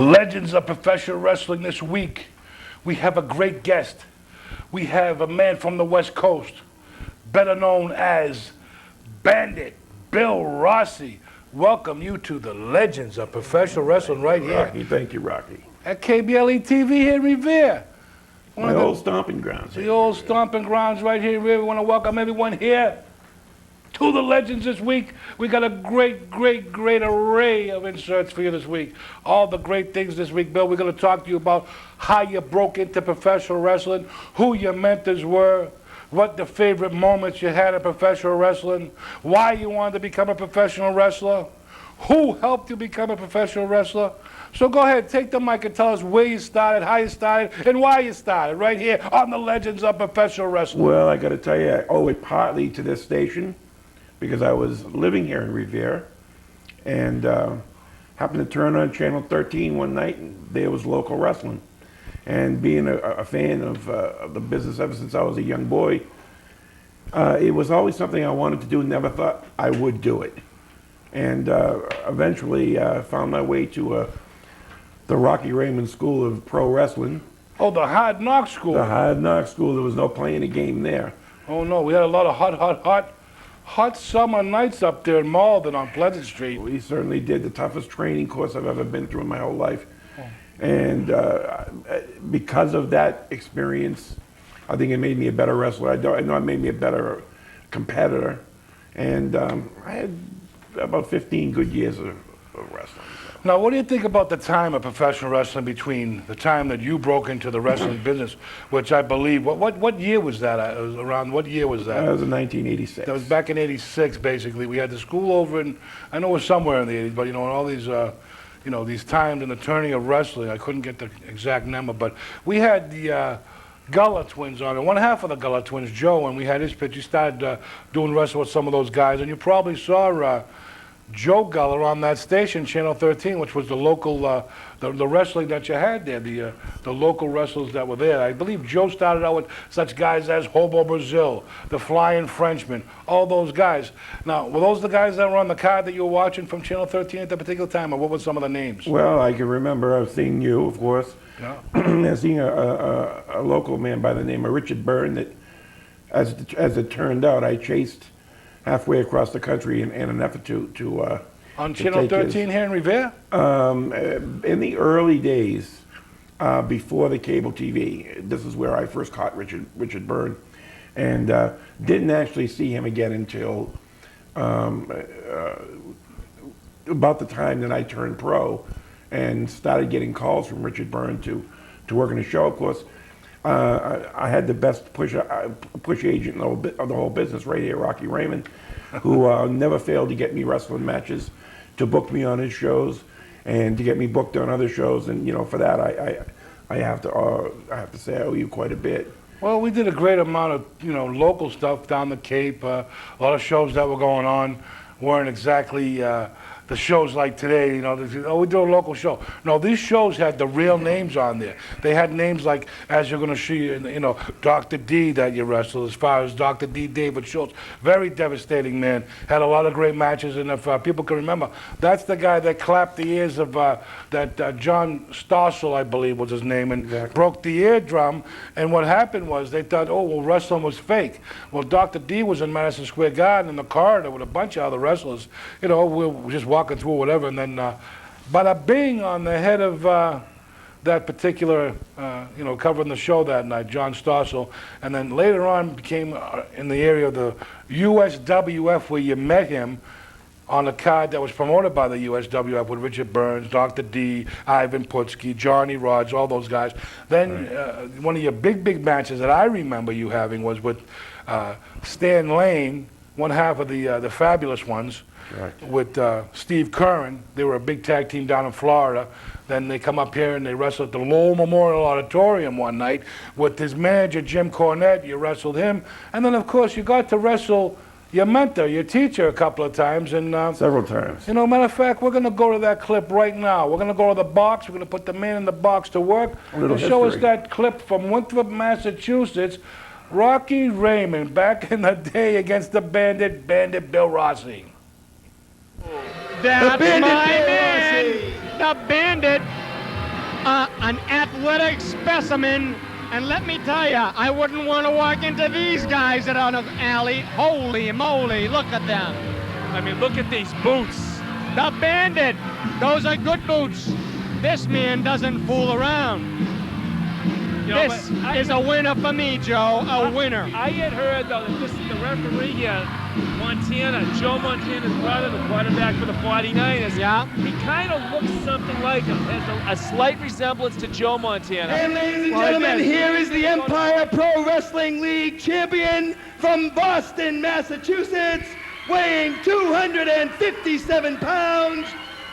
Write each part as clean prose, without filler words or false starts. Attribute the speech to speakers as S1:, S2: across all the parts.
S1: Legends of professional wrestling this week. We have a great guest. We have a man from the West Coast, better known as Bandit, Bill Rossi. Welcome you to the Legends of Professional Wrestling right here.
S2: Rocky, thank you, Rocky.
S1: At KBLE TV here in Revere.
S2: My old stomping grounds.
S1: The old stomping grounds right here in Revere. We want to welcome everyone here to the Legends this week. We got a great array of inserts for you this week. All the great things this week, Bill. We're going to talk to you about how you broke into professional wrestling, who your mentors were, what the favorite moments you had in professional wrestling, why you wanted to become a professional wrestler, who helped you become a professional wrestler. So go ahead, take the mic and tell us where you started, how you started, and why you started, right here on the Legends of Professional Wrestling.
S2: Well, I got to tell you, I owe it partly to this station because I was living here in Revere and happened to turn on Channel 13 one night and there was local wrestling. And being a fan of the business ever since I was a young boy, it was always something I wanted to do, never thought I would do it. And eventually found my way to the Rocky Raymond School of Pro Wrestling.
S1: Oh, the Hard Knock School.
S2: The Hard Knock School. There was no playing a game there.
S1: Oh, no. We had a lot of hot summer nights up there in Malden on Pleasant Street.
S2: We certainly did. The toughest training course I've ever been through in my whole life. Oh. And because of that experience, I think it made me a better wrestler. I know it made me a better competitor. And I had about 15 good years of wrestling. So.
S1: Now, what do you think about the time of professional wrestling between the time that you broke into the wrestling business, which I believe, what year was that? Around what year was that?
S2: That was in 1986.
S1: That was back in 86, basically. We had the school over in, I know it was somewhere in the 80s, but you know, in all these, these times in the turning of wrestling, I couldn't get the exact number, but we had the Gullah twins on it. One half of the Gullah twins, Joe, when we had his pitch, he started doing wrestling with some of those guys, and you probably saw Joe Gullah on that station, Channel 13, which was the local, the wrestling that you had there, the local wrestlers that were there. I believe Joe started out with such guys as Hobo Brazil, the Flying Frenchman, all those guys. Now, were those the guys that were on the card that you were watching from Channel 13 at that particular time, or what were some of the names?
S2: Well, I can remember I was seeing you, of course.
S1: Yeah.
S2: And seeing a local man by the name of Richard Byrne that, as it turned out, I chased halfway across the country in an effort to
S1: on Channel 13 here in Revere?
S2: In the early days, before the cable TV, this is where I first caught Richard Byrne, and didn't actually see him again until about the time that I turned pro and started getting calls from Richard Byrne to work in a show. Of course, I had the best push agent of the whole business right here, Rocky Raymond, who never failed to get me wrestling matches, to book me on his shows, and to get me booked on other shows. And you know, for that, I have to say I owe you quite a bit.
S1: Well, we did a great amount of local stuff down the Cape. A lot of shows that were going on weren't exactly the shows like today, we do a local show. No, these shows had the real names on there. They had names like, as you're going to see, Dr. D that you wrestled, as far as Dr. D, David Schultz. Very devastating man. Had a lot of great matches, and if people can remember, that's the guy that clapped the ears of that John Stossel, I believe was his name, and broke the eardrum. And what happened was they thought, oh, well, wrestling was fake. Well, Dr. D was in Madison Square Garden in the corridor with a bunch of other wrestlers. We were just walking through or whatever, and then bada bing on the head of that particular, covering the show that night, John Stossel, and then later on became in the area of the USWF where you met him on a card that was promoted by the USWF with Richard Burns, Dr. D, Ivan Putski, Johnny Rodz, all those guys. Then one of your big matches that I remember you having was with Stan Lane, one half of the Fabulous Ones, correct, with Steve Curran. They were a big tag team down in Florida. Then they come up here and they wrestled at the Lowell Memorial Auditorium one night with his manager, Jim Cornette. You wrestled him. And then, of course, you got to wrestle your mentor, your teacher, a couple of times. And
S2: several times.
S1: Matter of fact, we're going to go to that clip right now. We're going to go to the box. We're going to put the man in the box to work. And show us that clip from Winthrop, Massachusetts. Rocky Raymond back in the day against the Bandit Bill Rossi.
S3: That's my man, the Bandit. an athletic specimen. And let me tell you, I wouldn't want to walk into these guys out on an alley. Holy moly, look at them.
S4: I mean, look at these boots.
S3: The Bandit, those are good boots. This man doesn't fool around.
S4: You know,
S3: This
S4: but
S3: is a winner for me, Joe, a winner.
S4: I had heard, though, that the referee here, Montana, Joe Montana's brother, the quarterback for the 49ers,
S3: Yeah.
S4: he kind of looks something like him. Has a slight resemblance to Joe Montana.
S5: And ladies and
S3: Well,
S5: gentlemen,
S3: yes.
S5: here is the Empire Pro Wrestling League champion from Boston, Massachusetts, weighing 257 pounds,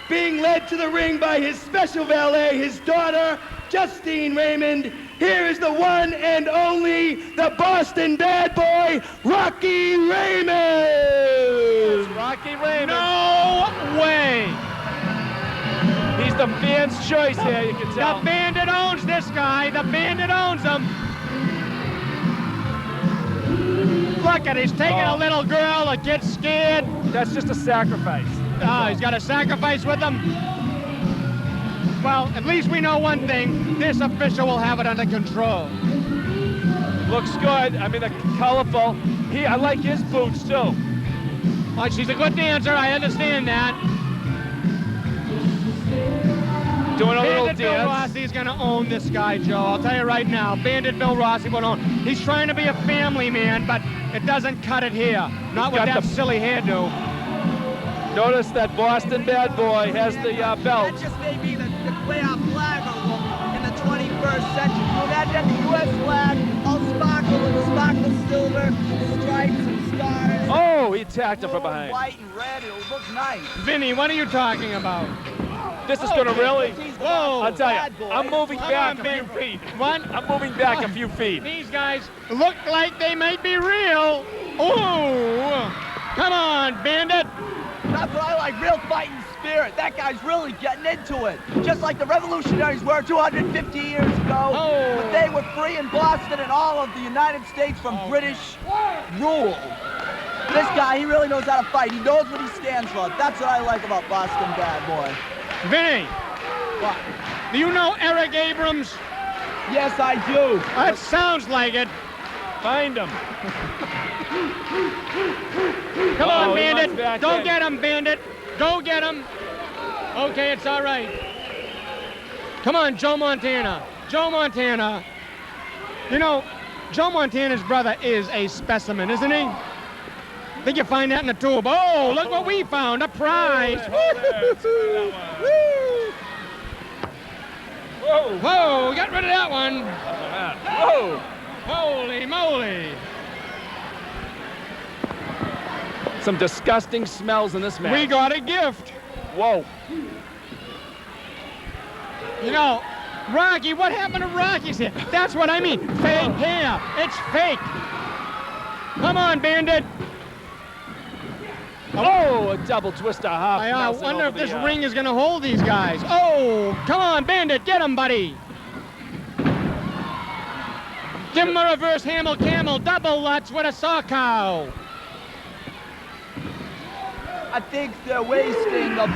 S5: being led to the ring by his special valet, his daughter, Justine Raymond. Here is the one and only, the Boston bad boy, Rocky Raymond.
S4: Rocky Raymond.
S3: No way.
S4: He's the fan's choice here, you can
S3: The
S4: tell.
S3: Bandit owns this guy. The Bandit owns him. Look at, he's taking a little girl that gets scared.
S4: That's just a sacrifice.
S3: Oh, he's got a sacrifice with him. Well, at least we know one thing. This official will have it under control.
S4: Looks good. I mean, they're colorful. I like his boots, too.
S3: Oh, she's a good dancer. I understand that.
S4: Doing a little
S3: Bandit Bill
S4: dance.
S3: Rossi's going to own this guy, Joe. I'll tell you right now. Bandit Bill Rossi will own. He's trying to be a family man, but it doesn't cut it here. Not with
S4: got
S3: that
S4: the-
S3: silly hairdo.
S4: Notice that Boston bad boy has the belt.
S6: That just may be the way our flag will look in the 21st century. You imagine the U.S. flag all sparkled with sparkle silver, stripes and stars.
S4: Oh, he attacked him from
S6: Blue,
S4: behind.
S6: white and red, it'll look nice.
S3: Vinny, what are you talking about?
S4: This is going to really...
S6: He's the
S3: Whoa.
S4: I'll tell
S6: bad
S4: you,
S6: boy.
S4: I'm moving
S3: Come
S4: back
S3: on,
S4: a few
S3: babe.
S4: feet.
S3: What?
S4: I'm moving back a few feet.
S3: These guys look like they might be real. Ooh. Come on, Bandit.
S6: That's what I like, real fighting spirit. That guy's really getting into it. Just like the revolutionaries were 250 years ago.
S3: Oh.
S6: But they were free in Boston and all of the United States from British rule. This guy, he really knows how to fight. He knows what he stands for. That's what I like about Boston Bad Boy.
S3: Vinny,
S6: What?
S3: do you know Eric Abrams?
S6: Yes, I do.
S3: That sounds like it.
S4: Find him.
S3: Come
S4: Oh,
S3: on,
S4: he
S3: Bandit.
S4: wants back
S3: Go
S4: in.
S3: get him, Bandit. Go get him. Okay, it's all right. Come on, Joe Montana. Joe Montana. You know, Joe Montana's brother is a specimen, isn't he? Think you find that in the tube. Oh, look what we found, a prize. Woo!
S4: Whoa.
S3: Whoa, got rid of that one.
S4: Whoa.
S3: Holy moly.
S4: Some disgusting smells in this match.
S3: We got a gift.
S4: Whoa.
S3: You know, Rocky, what happened to Rocky's hair? That's what I mean. Fake hair. It's fake. Come on, Bandit.
S4: Oh, a double twister half.
S3: I
S4: Nelson
S3: wonder
S4: over
S3: if this
S4: the,
S3: ring is going to hold these guys. Oh, come on, Bandit. Get him, buddy. Give him a reverse hamel camel. Double Lutz with a saw cow.
S6: I think they're wasting the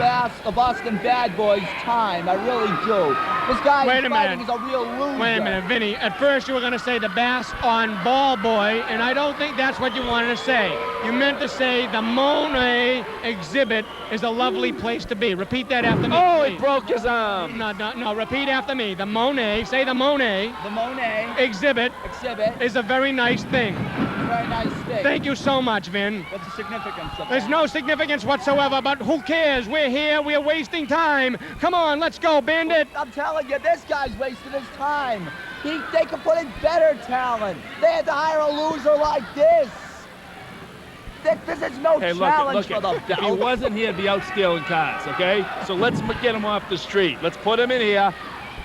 S6: Boston Bad Boys' time. I really do. This guy
S3: Wait
S6: he's
S3: a
S6: fighting
S3: minute.
S6: is a real loser.
S3: Wait a minute, Vinny. At first you were going to say the Bass on Ball Boy, and I don't think that's what you wanted to say. You meant to say the Monet exhibit is a lovely place to be. Repeat that after me.
S4: Oh, he
S3: please.
S4: broke his arm.
S3: No, repeat after me. The Monet, say the Monet
S6: The Monet
S3: exhibit
S6: exhibit
S3: is a very nice thing.
S6: very nice thing.
S3: Thank you so much, Vin.
S6: What's the significance of
S3: There's
S6: that?
S3: no significance whatsoever, but who cares? We're here, we're wasting time. Come on, let's go, Bandit.
S6: I'm telling you, this guy's wasting his time. They could put in better talent. They had to hire a loser like this. This is no
S4: Hey,
S6: challenge
S4: look
S6: for the
S4: it. If he
S6: belt.
S4: wasn't here, he'd be out stealing cars, okay? So let's get him off the street. Let's put him in here.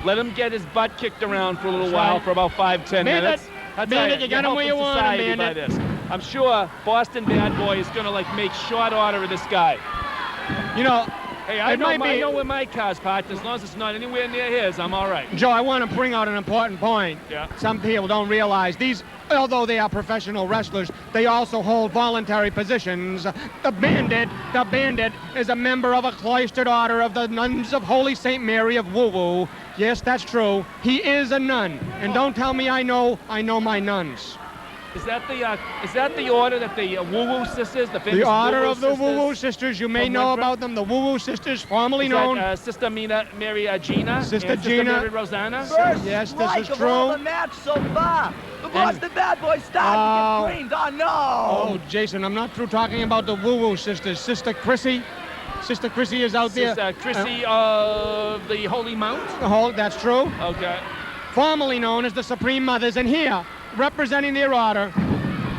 S4: Let him get his butt kicked around for a little
S3: That's
S4: while,
S3: right.
S4: for about 5-10
S3: Bandit,
S4: minutes. I'll tell
S3: Bandit, you got him
S4: help
S3: where you want him,
S4: society by
S3: Bandit.
S4: this. I'm sure Boston Bad Boy is gonna like make short order of this guy.
S3: You know,
S4: Hey, I
S3: It might
S4: I
S3: be-
S4: know where my car's parked. As long as it's not anywhere near his, I'm all right.
S3: Joe, I want to bring out an important point.
S4: Yeah.
S3: Some people don't realize these, although they are professional wrestlers, they also hold voluntary positions. The Bandit is a member of a cloistered order of the Nuns of Holy St. Mary of Woo Woo. Yes, that's true. He is a nun. And don't tell me I know my nuns.
S4: Is that the order that the Woo Woo sisters, the famous
S3: The order
S4: Woo Woo
S3: of the
S4: sisters?
S3: Woo Woo sisters, you may
S4: from
S3: know
S4: Winthrop?
S3: about them, the Woo Woo sisters, formerly
S4: Is
S3: known.
S4: that, Sister Mary Gina?
S3: Sister
S4: and
S3: Gina.
S4: Sister Mary Rosanna?
S6: First
S3: Yes, this
S6: strike
S3: is
S6: of all
S3: true.
S6: the match so far. The Boston Bad Boy starting to get creamed. Oh, no.
S3: Oh, Jason, I'm not through talking about the Woo Woo sisters. Sister Chrissy is out there.
S4: Sister Chrissy of the Holy Mount?
S3: That's true.
S4: Okay.
S3: Formerly known as the Supreme Mothers, and here, representing their order,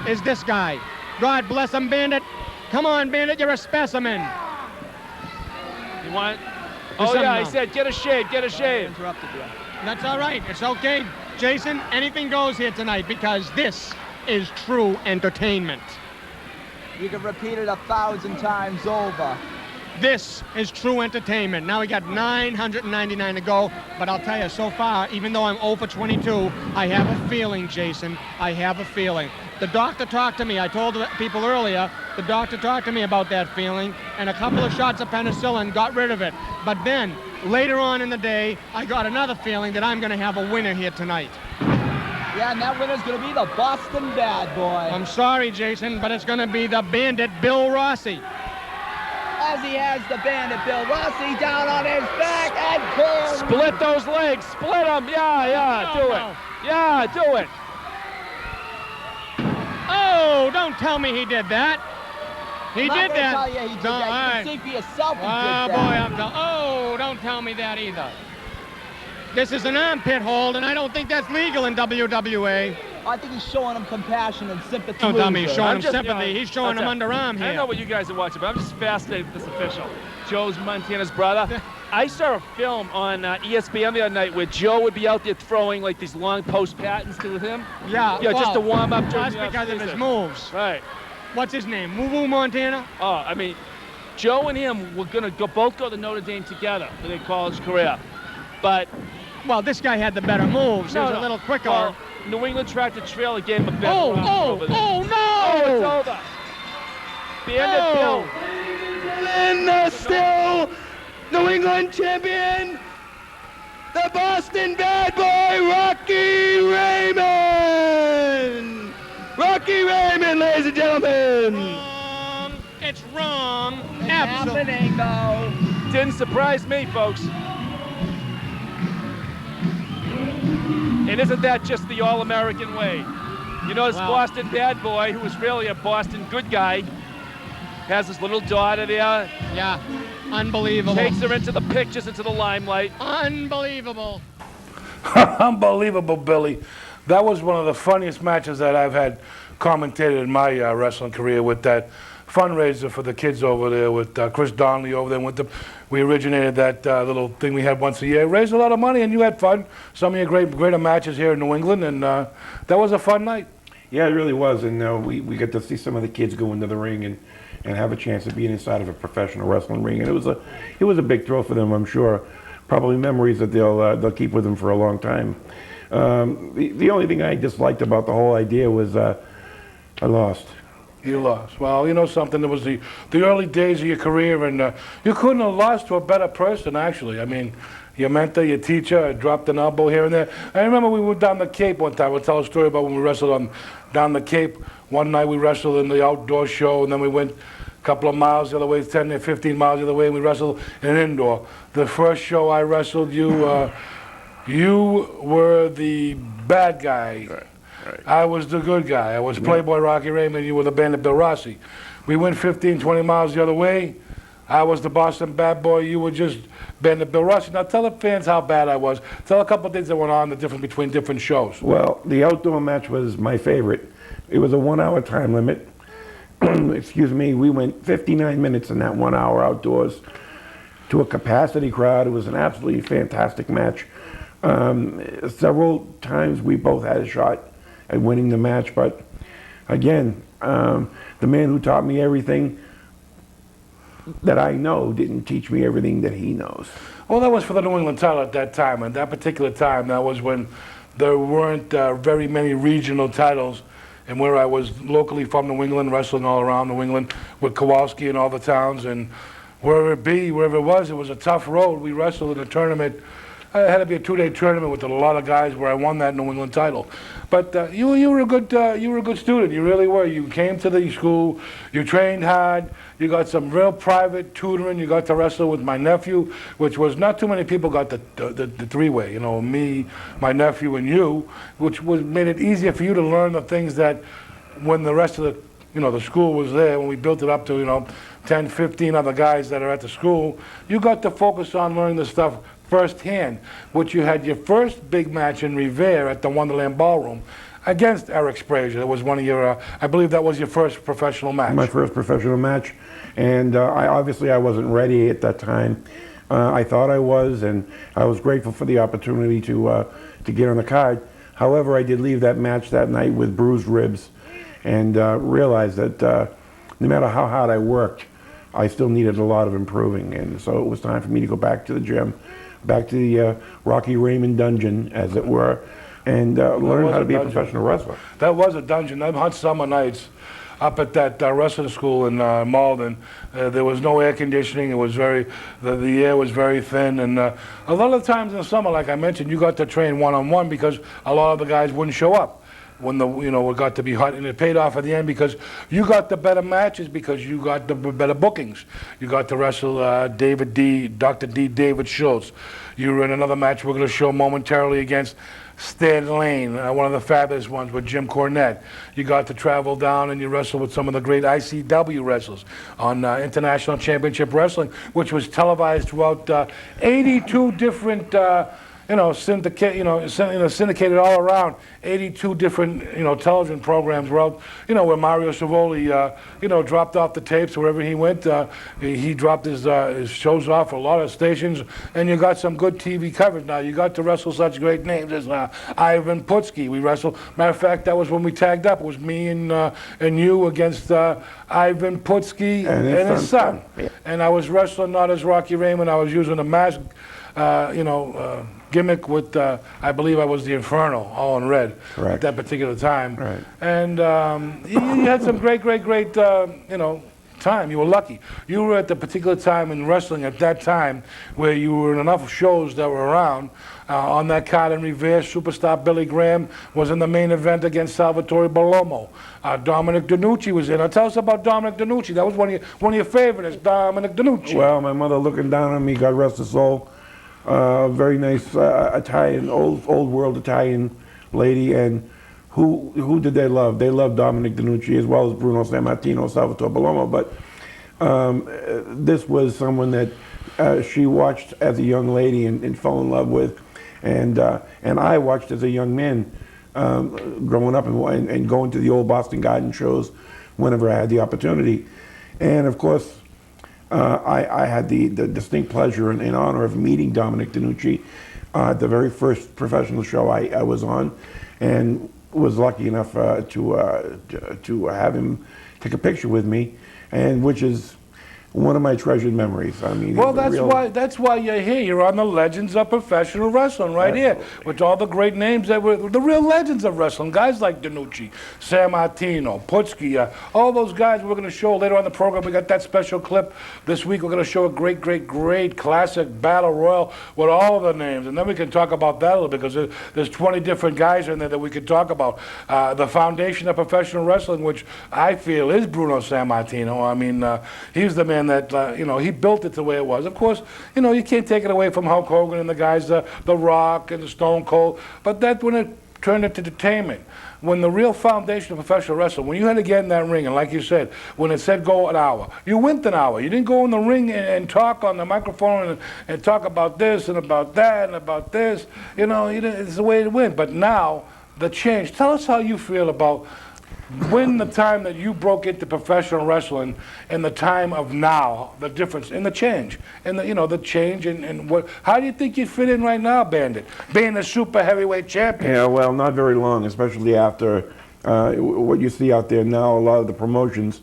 S3: is this guy. God bless him, Bandit. Come on, Bandit, you're a specimen.
S4: You want?
S3: There's
S4: Oh, yeah,
S3: something
S4: he
S3: else.
S4: said, get a shave, get a shave.
S6: Interrupted you.
S3: That's all right. It's okay. Jason, anything goes here tonight because this is true entertainment.
S6: You can repeat it 1,000 times over.
S3: This is true entertainment. Now we got 999 to go, but I'll tell you, so far, even though I'm 0 for 22, I have a feeling, Jason. I have a feeling. The doctor talked to me. I told the people earlier, the doctor talked to me about that feeling, and a couple of shots of penicillin got rid of it. But then, later on in the day, I got another feeling that I'm going to have a winner here tonight.
S6: Yeah, and that winner's going to be the Boston Bad Boy.
S3: I'm sorry, Jason, but it's going to be the Bandit Bill Rossi.
S6: As he has the Bandit Bill Rossi down on his back and carry.
S4: Split those legs, split them. Yeah, do
S3: no.
S4: it. Yeah, do it.
S3: Oh, don't tell me he did that. He
S6: I'm
S3: did
S6: not
S3: that.
S6: gonna tell you he did
S3: Don't-
S6: that.
S3: all
S6: You
S3: right.
S6: can see for yourself he
S3: Oh,
S6: did
S3: boy,
S6: that.
S3: oh, don't tell me that either. This is an armpit hold, and I don't think that's legal in WWE.
S6: I think he's showing him compassion and sympathy.
S3: Don't tell me he's
S6: loser.
S3: showing
S4: I'm
S3: him
S4: just,
S3: sympathy. He's showing him
S4: that's it.
S3: underarm
S4: I
S3: here.
S4: know what you guys are watching, but I'm just fascinated with this official. Joe's Montana's brother. I saw a film on ESPN the other night where Joe would be out there throwing like these long post patents to him.
S3: Yeah,
S4: Yeah, just to
S3: well,
S4: warm up. during
S3: That's
S4: the
S3: because of his
S4: off-season.
S3: moves.
S4: Right.
S3: What's his name? Woo Woo Montana?
S4: Oh, I mean, Joe and him were gonna both go to Notre Dame together for their college career, but
S3: Well, this guy had the better moves. He was a little quicker.
S4: Well, New England Tractor Trailer gave him a better
S3: Oh,
S4: run
S3: oh,
S4: over there.
S3: oh, no!
S4: Oh, it's over. Bandit
S3: Oh.
S4: Bill.
S5: And the still New England champion, the Boston Bad Boy, Rocky Raymond. Rocky Raymond, ladies and gentlemen.
S3: Wrong. It's wrong. Absolutely.
S6: Happening though.
S4: Didn't surprise me, folks. And isn't that just the all-American way? You know, this
S3: Wow.
S4: Boston bad boy, who was really a Boston good guy, has his little daughter there,
S3: Yeah. Unbelievable.
S4: takes her into the pictures, into the limelight.
S3: Unbelievable.
S1: Unbelievable, Billy. That was one of the funniest matches that I've had commentated in my wrestling career with that fundraiser for the kids over there with Chris Donnelly over there. We originated that little thing we had once a year. Raised a lot of money, and you had fun. Some of your greater matches here in New England, and that was a fun night.
S2: Yeah, it really was, and we got to see some of the kids go into the ring and have a chance of being inside of a professional wrestling ring, and it was a big thrill for them, I'm sure. Probably memories that they'll keep with them for a long time. The only thing I disliked about the whole idea was I lost.
S1: You lost. Well, you know something, it was the early days of your career, and you couldn't have lost to a better person, actually. I mean, your mentor, your teacher, dropped an elbow here and there. I remember we went down the Cape one time. I'll tell a story about when we wrestled down the Cape. One night we wrestled in the outdoor show, and then we went a couple of miles the other way, 10 or 15 miles the other way, and we wrestled in an indoor. The first show I wrestled, you were the bad guy.
S2: Right.
S1: I was the good guy. I was Playboy Rocky Raymond, you were the Bandit Bill Rossi. We went 15, 20 miles the other way. I was the Boston Bad Boy, you were just Bandit Bill Rossi. Now tell the fans how bad I was. Tell a couple of things that went on, the difference between different shows.
S2: Well, the outdoor match was my favorite. It was a 1 hour time limit. Excuse me, we went 59 minutes in that 1 hour outdoors to a capacity crowd. It was an absolutely fantastic match. Several times we both had a shot at winning the match, but again, the man who taught me everything that I know didn't teach me everything that he knows.
S1: Well, that was for the New England title at that time. At that particular time, that was when there weren't very many regional titles, and where I was locally from New England, wrestling all around New England with Kowalski and all the towns, and wherever it was a tough road. We wrestled in a tournament. It had to be a 2-day tournament with a lot of guys where I won that New England title. But you were a good student. You really were. You came to the school. You trained hard. You got some real private tutoring. You got to wrestle with my nephew, which was not too many people got the three-way. You know, me, my nephew, and you, which made it easier for you to learn the things that when the rest of the school was there, when we built it up to 10, 15 other guys that are at the school, you got to focus on learning the stuff firsthand, which you had your first big match in Revere at the Wonderland Ballroom against Eric Sprazier. That was one of your, I believe that was your first professional match.
S2: My first professional match, and I wasn't ready at that time. I thought I was, and I was grateful for the opportunity to get on the card. However, I did leave that match that night with bruised ribs, and realized that no matter how hard I worked, I still needed a lot of improving, and so it was time for me to go back to the gym, back to the Rocky Raymond dungeon, as it were, and learn how to be a professional wrestler.
S1: That was a dungeon. Them hot summer nights up at that wrestling school in Malden, there was no air conditioning. It was the air was very thin, and a lot of times in the summer, like I mentioned, you got to train one-on-one because a lot of the guys wouldn't show up when it got to be hot, and it paid off at the end because you got the better matches, because you got the better bookings. You got to wrestle Dr. David Schultz. You were in another match we're going to show momentarily against Stan Lane, one of the fabulous ones with Jim Cornette. You got to travel down and you wrestled with some of the great ICW wrestlers on International Championship Wrestling, which was televised throughout 82 different syndicated all around, 82 different, television programs where where Mario Savoli, dropped off the tapes wherever he went. He dropped his shows off for a lot of stations, and you got some good TV coverage. Now, you got to wrestle such great names as Ivan Putski. We wrestled, matter of fact, that was when we tagged up. It was me and you against Ivan Putski and his son. Yeah. And I was wrestling not as Rocky Raymond. I was using a mask, gimmick with, I believe I was the Inferno, all in red. Correct. At that particular time. Right. And you had some great, time. You were lucky. You were at the particular time in wrestling at that time where you were in enough shows that were around. On that card in Revere, superstar Billy Graham was in the main event against Salvatore Bellomo. Dominic DeNucci was in. Now tell us about Dominic DeNucci. That was one of your favorites, Dominic DeNucci.
S2: Well, my mother looking down on me, God rest her soul. Very nice Italian, old world Italian lady, and who did they love? They loved Dominic DeNucci as well as Bruno Sammartino, Salvatore Bellomo, but this was someone that she watched as a young lady and fell in love with, and I watched as a young man growing up and going to the old Boston Garden shows whenever I had the opportunity, and of course I had the distinct pleasure and honor of meeting Dominic DeNucci at the very first professional show I was on, and was lucky enough to have him take a picture with me, and which is one of my treasured memories. I mean,
S1: well, that's why you're here. You're on the Legends of Professional Wrestling right here, with all the great names that were the real legends of wrestling. Guys like DeNucci, Sammartino, Putski, all those guys we're going to show later on in the program. We got that special clip this week. We're going to show a great classic battle royal with all of the names, and then we can talk about that a little bit, because there's 20 different guys in there that we could talk about. The foundation of professional wrestling, which I feel is Bruno Sammartino. I mean, he's the man that he built it the way it was. Of course, you can't take it away from Hulk Hogan and the guys, The Rock and the Stone Cold, but that when it turned into entertainment, when the real foundation of professional wrestling, when you had to get in that ring, and like you said, when it said go an hour, you went an hour. You didn't go in the ring and talk on the microphone and talk about this and about that and about this. It's the way it went. But now, the change. Tell us how you feel about when the time that you broke into professional wrestling and the time of now, the difference in the change, and the change and what. How do you think you fit in right now, Bandit, being a super heavyweight champion?
S2: Yeah, well, not very long, especially after what you see out there now. A lot of the promotions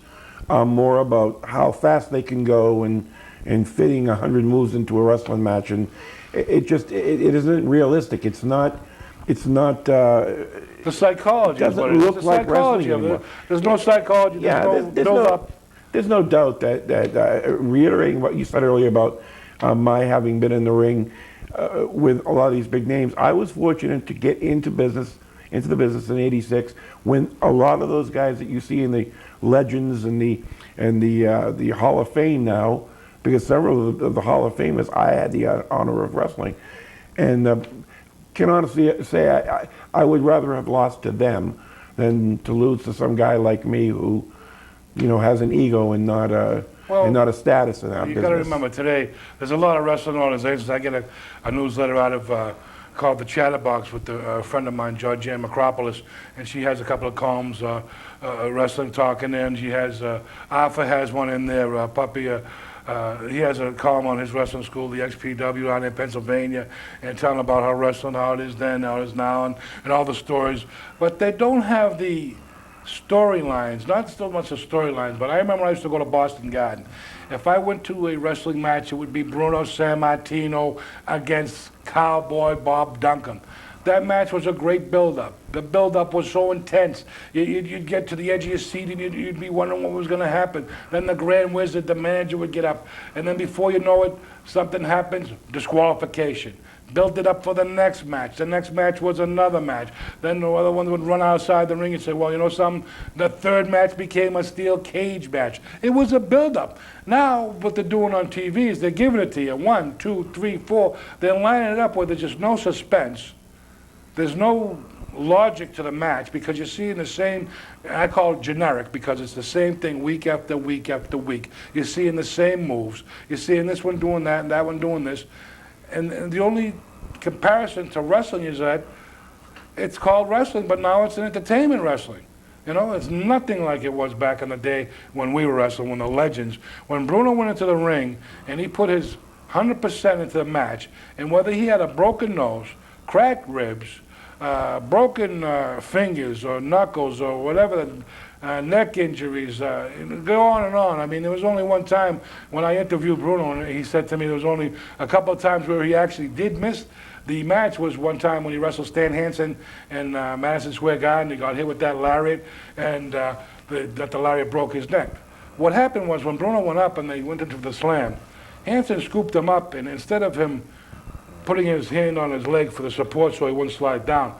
S2: more about how fast they can go and fitting 100 moves into a wrestling match, and it isn't realistic. It's not.
S1: The psychology is
S2: doesn't
S1: what it is.
S2: look
S1: The
S2: like
S1: psychology
S2: wrestling
S1: of it.
S2: anymore.
S1: There's no psychology.
S2: Yeah,
S1: There's no build-up.
S2: there's no doubt that reiterating what you said earlier about my having been in the ring with a lot of these big names, I was fortunate to get into the business in '86 when a lot of those guys that you see in the legends and the Hall of Fame now, because several of the Hall of Famers I had the honor of wrestling, and can honestly say I would rather have lost to them than to lose to some guy like me who, has an ego and not a status in that
S1: You
S2: business.
S1: got to remember today, there's a lot of wrestling organizations. I get a newsletter out of called the Chatterbox with a friend of mine, Georgianne Macropolis, and she has a couple of columns, wrestling talk in there, and she has Alpha has one in there, Puppy. He has a column on his wrestling school, the XPW, out in Pennsylvania, and telling about how wrestling, how it is then, how it is now, and all the stories. But they don't have the storylines, not so much the storylines, but I remember I used to go to Boston Garden. If I went to a wrestling match, it would be Bruno Sammartino against Cowboy Bob Duncan. That match was a great build-up. The build-up was so intense. You'd get to the edge of your seat and you'd be wondering what was going to happen. Then the Grand Wizard, the manager, would get up. And then before you know it, something happens, disqualification. Built it up for the next match. The next match was another match. Then the other one would run outside the ring and say, well, you know something? The third match became a steel cage match. It was a build-up. Now, what they're doing on TV is they're giving it to you. 1, 2, 3, 4. They're lining it up where there's just no suspense. There's no logic to the match because you're seeing the same, I call it generic because it's the same thing week after week after week. You're seeing the same moves. You're seeing this one doing that and that one doing this. And the only comparison to wrestling is that it's called wrestling, but now it's an entertainment wrestling. It's nothing like it was back in the day when we were wrestling, when the legends, when Bruno went into the ring and he put his 100% into the match, and whether he had a broken nose, cracked ribs, broken fingers or knuckles or whatever, neck injuries, go on and on. I mean, there was only one time when I interviewed Bruno, and he said to me there was only a couple of times where he actually did miss the match. Was one time when he wrestled Stan Hansen in Madison Square Garden. He got hit with that lariat, and the lariat broke his neck. What happened was when Bruno went up and they went into the slam, Hansen scooped him up, and instead of him putting his hand on his leg for the support so he wouldn't slide down,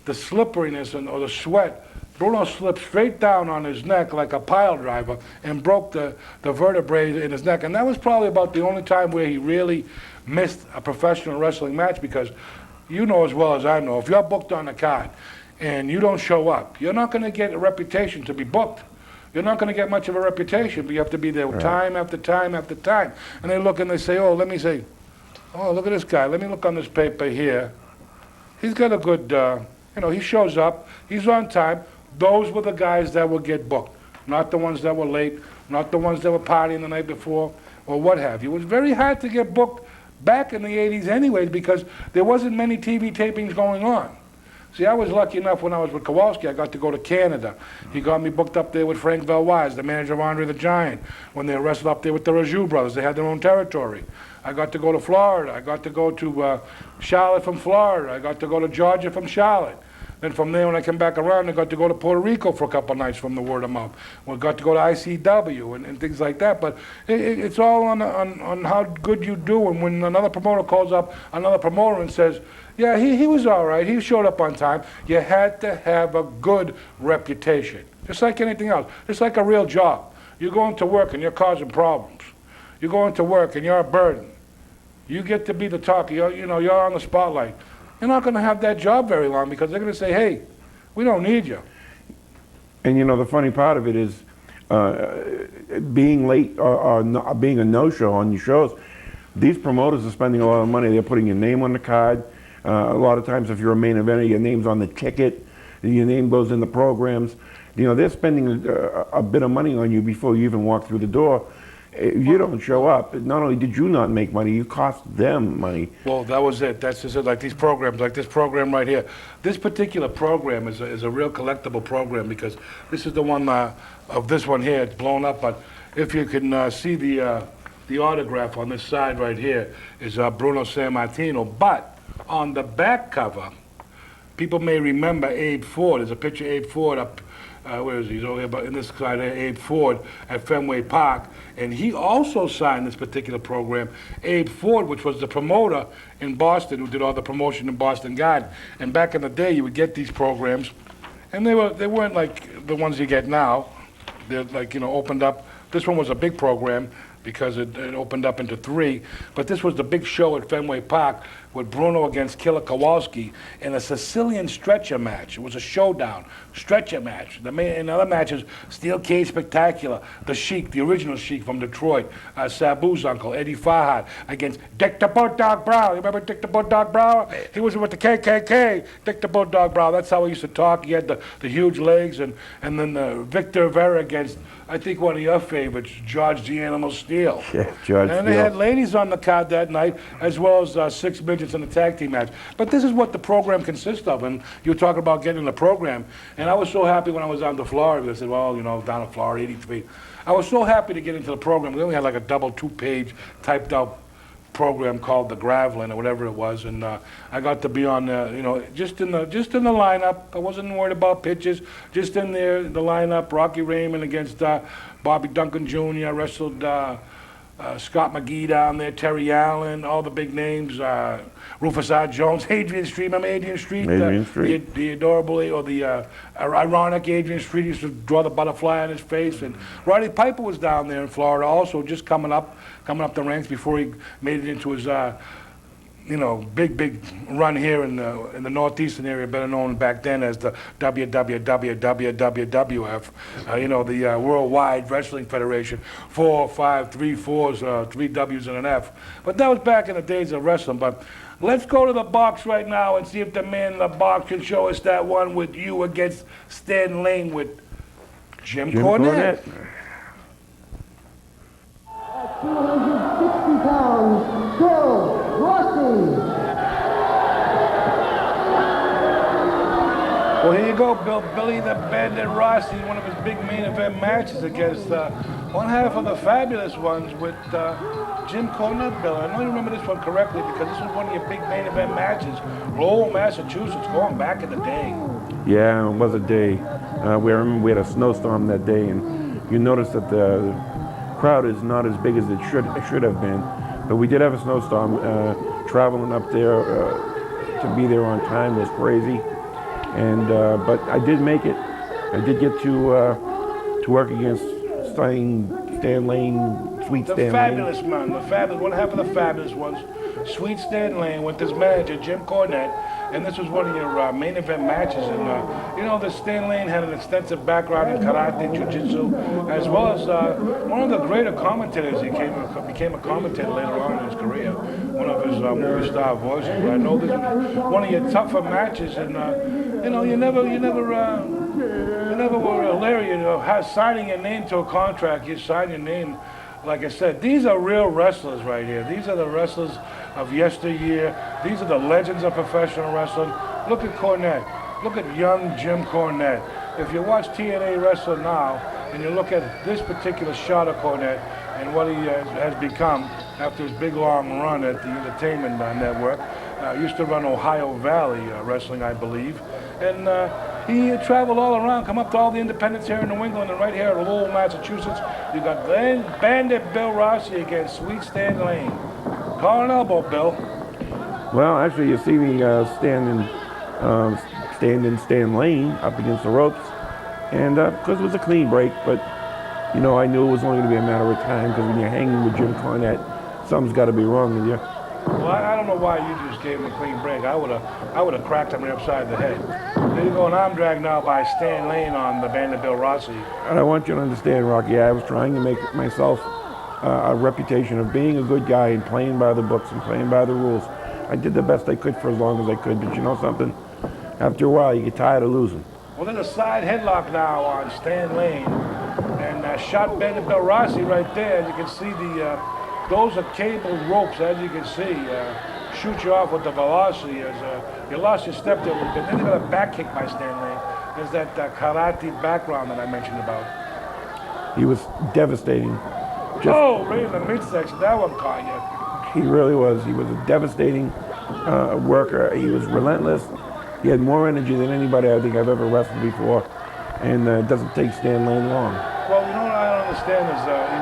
S1: the slipperiness or the sweat, Bruno slipped straight down on his neck like a pile driver and broke the vertebrae in his neck. And that was probably about the only time where he really missed a professional wrestling match, because you know as well as I know, if you're booked on a card and you don't show up, you're not going to get a reputation to be booked. You're not going to get much of a reputation, but you have to be there time after time after time. And they look and they say, oh, let me say, oh, look at this guy. Let me look on this paper here. He's got a good, he shows up. He's on time. Those were the guys that would get booked, not the ones that were late, not the ones that were partying the night before, or what have you. It was very hard to get booked back in the 80s anyways, because there wasn't many TV tapings going on. See, I was lucky enough when I was with Kowalski, I got to go to Canada. He got me booked up there with Frank Valois, the manager of Andre the Giant, when they wrestled up there with the Raju brothers. They had their own territory. I got to go to Florida. I got to go to Charlotte from Florida. I got to go to Georgia from Charlotte. Then from there, when I came back around, I got to go to Puerto Rico for a couple of nights from the word of mouth. We got to go to ICW and things like that. But it's all on how good you do. And when another promoter calls up another promoter and says, yeah, he was all right, he showed up on time, you had to have a good reputation. Just like anything else. Just like a real job. You're going to work and you're causing problems. You're going to work and you're a burden. You get to be the talker, you're on the spotlight. You're not going to have that job very long, because they're going to say, hey, we don't need you.
S2: And the funny part of it is being late or not, being a no-show on your shows. These promoters are spending a lot of money. They're putting your name on the card. A lot of times if you're a main eventer, your name's on the ticket. Your name goes in the programs. They're spending a bit of money on you before you even walk through the door. If you don't show up, not only did you not make money, you cost them money.
S1: Well, that was it. That's just it. Like these programs, like this program right here. This particular program is a real collectible program because this is the one of this one here. It's blown up, but if you can see the autograph on this side right here is Bruno Sammartino. But on the back cover, people may remember Abe Ford. There's a picture of Abe Ford up. Where is he? He's over here, but in this side there, Abe Ford at Fenway Park. And he also signed this particular program. Abe Ford, which was the promoter in Boston, who did all the promotion in Boston Garden. And back in the day, you would get these programs, and they weren't like the ones you get now. They're like, opened up. This one was a big program because it opened up into 3. But this was the big show at Fenway Park with Bruno against Killer Kowalski in a Sicilian stretcher match. It was a showdown, stretcher match. In other matches, Steel Cage Spectacular, the Sheik, the original Sheik from Detroit, Sabu's uncle, Eddie Farhat, against Dick the Bulldog Brown. You remember Dick the Bulldog Brown? He was with the KKK, Dick the Bulldog Brown. That's how he used to talk. He had the huge legs. And then Victor Vera against, I think, one of your favorites, George the Animal Steel.
S2: Yeah, George
S1: And they
S2: Steele.
S1: had ladies on the card that night, as well as 6 midgets in the tag team match. But this is what the program consists of, and you were talking about getting in the program, and I was so happy when I was down to Florida. I said, well, down in Florida, 83. I was so happy to get into the program. We only had like a double 2-page typed out program called the Gravelin or whatever it was, and I got to be on, just in the lineup. I wasn't worried about pitches, just in there, the lineup. Rocky Raymond against Bobby Duncan Jr. I wrestled Scott McGee down there, Terry Allen, all the big names, Rufus R. Jones, Adrian Street. Remember Adrian Street?
S2: Adrian Street.
S1: The adorable, or the ironic Adrian Street. He used to draw the butterfly on his face. And Roddy Piper was down there in Florida also, just coming up the ranks before he made it into his big run here in the northeastern area, better known back then as the WWF, the Worldwide Wrestling Federation, 4, 5, 3 4s, 3 W's and an F. But that was back in the days of wrestling. But let's go to the box right now and see if the man in the box can show us that one with you against Stan Lane with Jim Cornette.
S7: 260 pounds, Bill Rossi.
S1: Well, here you go, Billy the Bandit Rossi, one of his big main event matches against one half of the fabulous ones with Jim Cornette. Bill, I know you remember this one correctly because this was one of your big main event matches, Lowell, Massachusetts, going back in the day.
S2: Yeah, it was a day. We had a snowstorm that day, and you notice that the crowd is not as big as it should have been. But we did have a snowstorm. Traveling up there to be there on time was crazy. And but I did make it. I did get to work against Stan Lane, Sweet Stan Lane.
S1: The fabulous man, one half of the fabulous ones. Sweet Stan Lane with his manager, Jim Cornette. And this was one of your main event matches. And, the Stan Lane had an extensive background in karate, jiu-jitsu, as well as one of the greater commentators. He became a commentator later on in his career, one of his movie star voices. But I know this was one of your tougher matches. And, you never were hilarious, signing your name to a contract. You sign your name. Like I said, these are real wrestlers right here. These are the wrestlers of yesteryear. These are the legends of professional wrestling. Look at Cornette. Look at young Jim Cornette. If you watch TNA Wrestler now, and you look at this particular shot of Cornette and what he has become after his big long run at the Entertainment Network, used to run Ohio Valley Wrestling, I believe. And he traveled all around, come up to all the independents here in New England, and right here in Lowell, Massachusetts, you got Bandit Bill Rossi against Sweet Stan Lane. Call an elbow, Bill.
S2: Well, actually, you see me standing Stan Lane up against the ropes, and because it was a clean break, but I knew it was only going to be a matter of time because when you're hanging with Jim Cornette, something's got to be wrong with you.
S1: Well, I don't know why you just gave him a clean break. I would have cracked him right upside the head. There you go, an arm drag now by Stan Lane on the Bandit Bill Rossi.
S2: And I want you to understand, Rocky, I was trying to make myself a reputation of being a good guy and playing by the books and playing by the rules. I did the best I could for as long as I could, but you know something? After a while, you get tired of losing.
S1: Well, there's a side headlock now on Stan Lane. And I shot Bandit Bill Rossi right there. As you can see, those are cable ropes, as you can see. Shoot you off with the velocity. You lost your step there a little bit. Then you got a back kick by Stan Lane. There's that karate background that I mentioned about.
S2: He was devastating.
S1: Right in the midsection. That one caught you.
S2: He really was. He was a devastating worker. He was relentless. He had more energy than anybody I think I've ever wrestled before. And it doesn't take Stan Lane long.
S1: Well, you know what I don't understand is,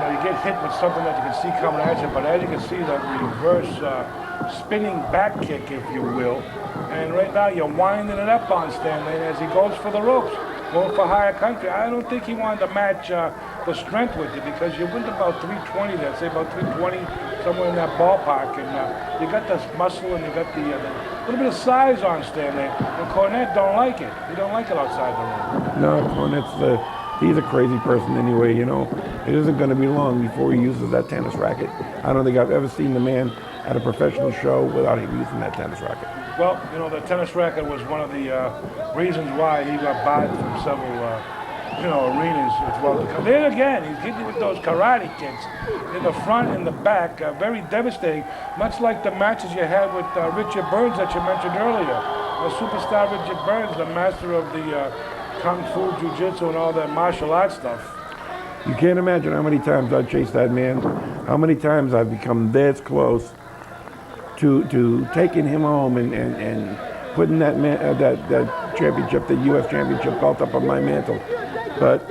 S1: you get hit with something that you can see coming at you, but as you can see, the reverse spinning back kick, if you will. And right now, you're winding it up on Stan Lane as he goes for the ropes, going for higher country. I don't think he wanted to match the strength with you, because you went about 320 there, say about 320, somewhere in that ballpark, and you got the muscle and you got the little bit of size on Stan Lane. And Cornette don't like it. He don't like it outside the ring.
S2: No, Cornette's he's a crazy person anyway, you know. It isn't going to be long before he uses that tennis racket. I don't think I've ever seen the man at a professional show without him using that tennis racket.
S1: Well, the tennis racket was one of the reasons why he got barred from several, arenas as well. Then again, he's hitting with those karate kicks in the front and the back, very devastating, much like the matches you had with Richard Burns that you mentioned earlier. Superstar Richard Burns, the master of the Kung Fu, Jiu-Jitsu, and all that martial arts stuff.
S2: You can't imagine how many times I've chased that man, how many times I've become this close to taking him home and putting that championship, the U.S. championship belt up on my mantle. But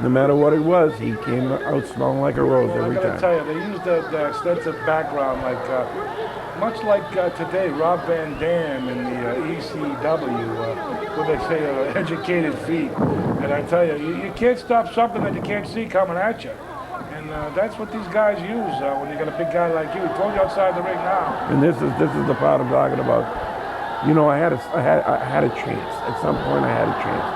S2: no matter what it was, he came out smelling like a rose every time.
S1: I gotta tell you, they used the extensive background, much like today, Rob Van Dam in the ECW, what they say, educated feet. And I tell you can't stop something that you can't see coming at you. And that's what these guys use when you got a big guy like you. He told you outside the ring now.
S2: And this is the part I'm talking about. I had a chance. At some point, I had a chance.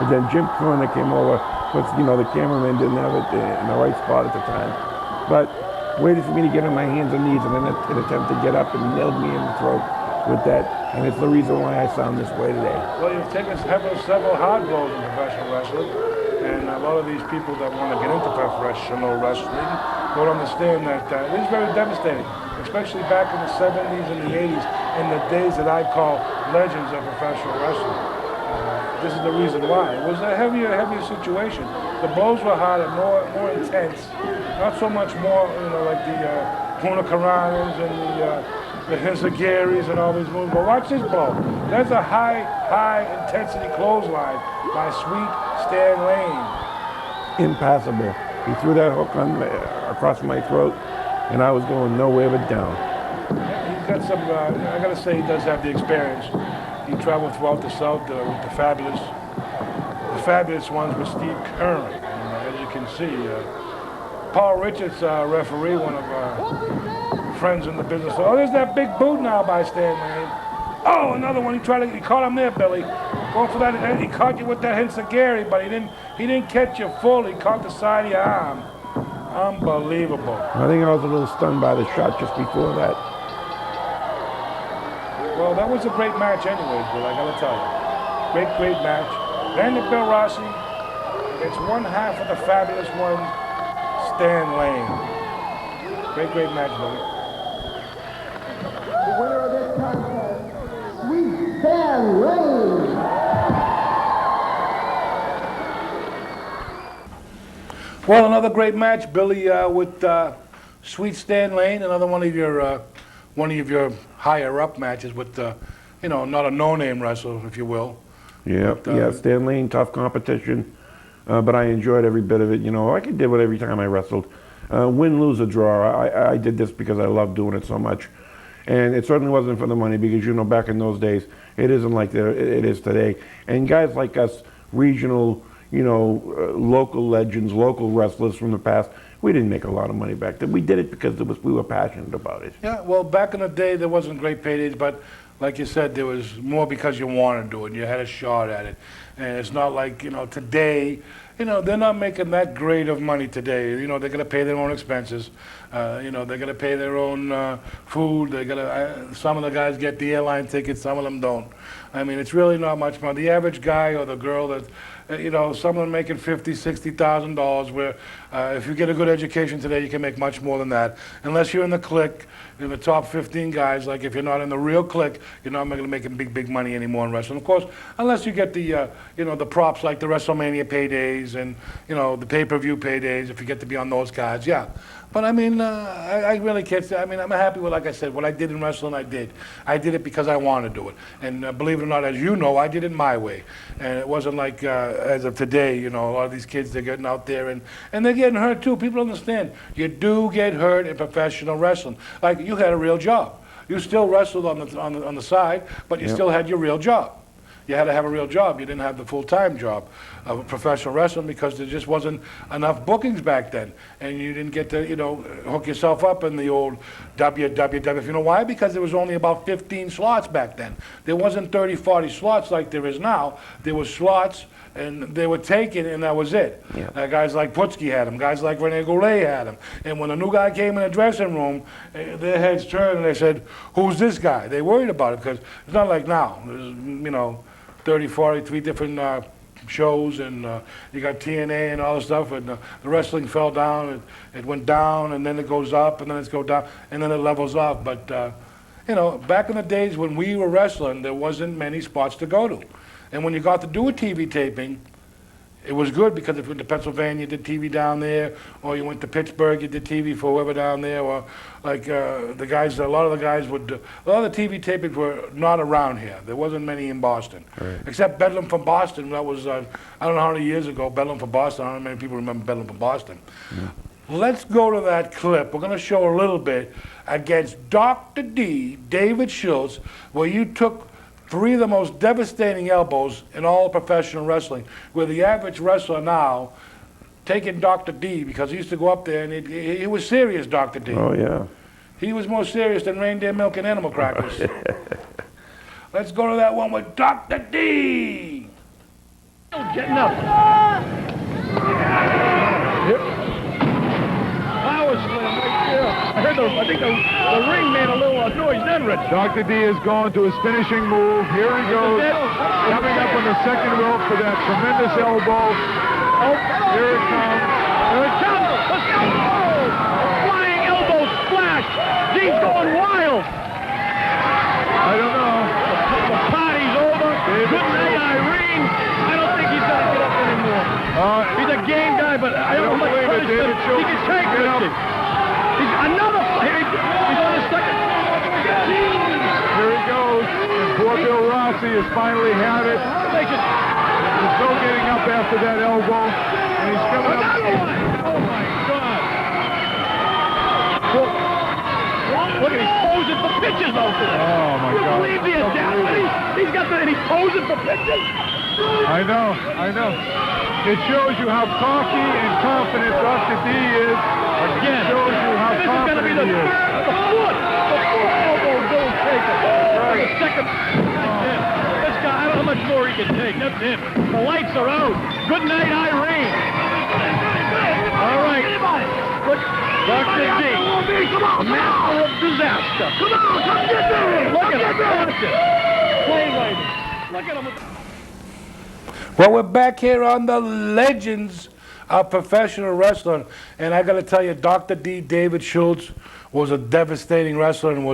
S2: But then Jim Corner came over. But the cameraman didn't have it in the right spot at the time. But waited for me to get on my hands and knees in an attempt to get up and nailed me in the throat with that. And it's the reason why I sound this way today.
S1: Well, you've taken several hard blows in professional wrestling. And a lot of these people that want to get into professional wrestling don't understand that it is very devastating, especially back in the 70s and the 80s, in the days that I call legends of professional wrestling. This is the reason why. It was a heavier situation. The blows were harder, more intense. Not so much more, like the Punakaranas and the Hinsagiris and all these moves. But watch this blow. There's a high intensity clothesline by Sweet Stan Lane.
S2: Impassable. He threw that hook across my throat, and I was going nowhere but down.
S1: He's got some, I gotta say, he does have the experience. He traveled throughout the South with the fabulous ones with Steve Curran. And as you can see, Paul Richards, referee, one of our friends in the business. Oh, there's that big boot now by Stan Lane. Oh, another one. He caught him there, Billy. Going for that. He caught you with that Hinsagieri, but he didn't catch you full. He caught the side of your arm. Unbelievable.
S2: I think I was a little stunned by the shot just before that.
S1: Well, that was a great match anyways, Bill, I gotta tell you. Great match. Bandit Bill Rossi against one half of the fabulous one, Stan Lane. Great match, Billy.
S7: The winner of this contest, Sweet Stan Lane.
S1: Well, another great match, Billy, with Sweet Stan Lane. Another one of your higher up matches with, not a no-name wrestler, if you will.
S2: Yeah, Stan Lane, tough competition, but I enjoyed every bit of it. Like I did with every time I wrestled. Win, lose, or draw. I did this because I love doing it so much. And it certainly wasn't for the money because, back in those days, it isn't like it is today. And guys like us, regional, local legends, local wrestlers from the past, we didn't make a lot of money back then. We did it because we were passionate about it.
S1: Yeah, well, back in the day, there wasn't great paydays, but like you said, there was more because you wanted to do it. You had a shot at it. And it's not like, today, they're not making that great of money today. They're going to pay their own expenses. They're going to pay their own food. Some of the guys get the airline tickets, some of them don't. I mean, it's really not much money. The average guy or the girl that, you know, some of them making $50,000, $60,000, where if you get a good education today, you can make much more than that. Unless you're in the clique, in the top 15 guys, like if you're not in the real clique, you're not going to make big money anymore in wrestling. Of course, unless you get the, you know, the props like the WrestleMania paydays and, you know, the pay-per-view paydays, if you get to be on those cards, yeah. But I mean, I really can't say, I mean, I'm happy with, like I said, what I did in wrestling, I did. I did it because I wanted to do it. And believe it or not, as you know, I did it my way. And it wasn't like, as of today, you know, a lot of these kids, they're getting out there and they're getting hurt too. People understand. You do get hurt in professional wrestling. Like, you had a real job. You still wrestled on the side, but you still had your real job. You had to have a real job. You didn't have the full-time job of professional wrestling because there just wasn't enough bookings back then. And you didn't get to, you know, hook yourself up in the old WWF. You know why? Because there was only about 15 slots back then. There wasn't 30, 40 slots like there is now. There were slots, and they were taken, and that was it. Yeah. Guys like Putski had them. Guys like Rene Goulet had them. And when a new guy came in the dressing room, their heads turned, and they said, who's this guy? They worried about it because it's not like now. There's, you know, 30, 40, 3 different shows, and you got TNA and all this stuff, and the wrestling fell down. It went down, and then it goes up, and then it goes down, and then it levels off. But, you know, back in the days when we were wrestling, there wasn't many spots to go to. And when you got to do a TV taping, it was good because if you went to Pennsylvania, you did TV down there, or you went to Pittsburgh, you did TV for whoever down there, or like the guys, a lot of the TV tapings were not around here. There wasn't many in Boston. Right. Except Bedlam from Boston, that was, I don't know how many years ago, Bedlam from Boston, I don't know how many people remember Bedlam from Boston. Yeah. Let's go to that clip. We're going to show a little bit against Dr. D, David Schultz, where you took 3 of the most devastating elbows in all professional wrestling, where the average wrestler now, taking Dr. D, because he used to go up there, and he was serious, Dr. D.
S2: Oh, yeah.
S1: He was more serious than reindeer milk and animal crackers. Let's go to that one with Dr. D.
S3: Getting up. Power slam right there. I think the ring made a little noise then, Rich.
S8: Dr. D is going to his finishing move. Here he goes. Coming up on the second rope for that tremendous elbow. Oh, here it comes.
S3: Here it comes. Let's go. Flying elbow splash. D's going wild.
S8: I don't know.
S3: The party's over. Good night, Irene. I don't think he's going to get up anymore. He's a game guy, but I don't believe it, David Schultz. He can take it. He's another fight. He's on his second.
S8: Here he goes. And poor Bill Rossi has finally had it. There's no getting up after that elbow. And he's coming up.
S3: Oh, my God. Look at he's posing for pitches out there.
S8: Oh, my God.
S3: You believe the audacity? He's got the, and he's posing for pitches.
S8: I know. It shows you how cocky and confident Dr. D is.
S3: Again.
S8: It shows you how
S3: this is going to be the
S8: confident he is.
S3: The foot elbow Bill's taking. The second. This guy, I don't know how much more he can take. That's it. The lights are out. Good night, Irene. All right. Look, Dr. D. Master of disaster. Come on, come get me. Look at him. Watch it. Play lady. Look at him.
S1: Well, we're back here on the legends of professional wrestling, and I got to tell you, Dr. D, David Schultz, was a devastating wrestler and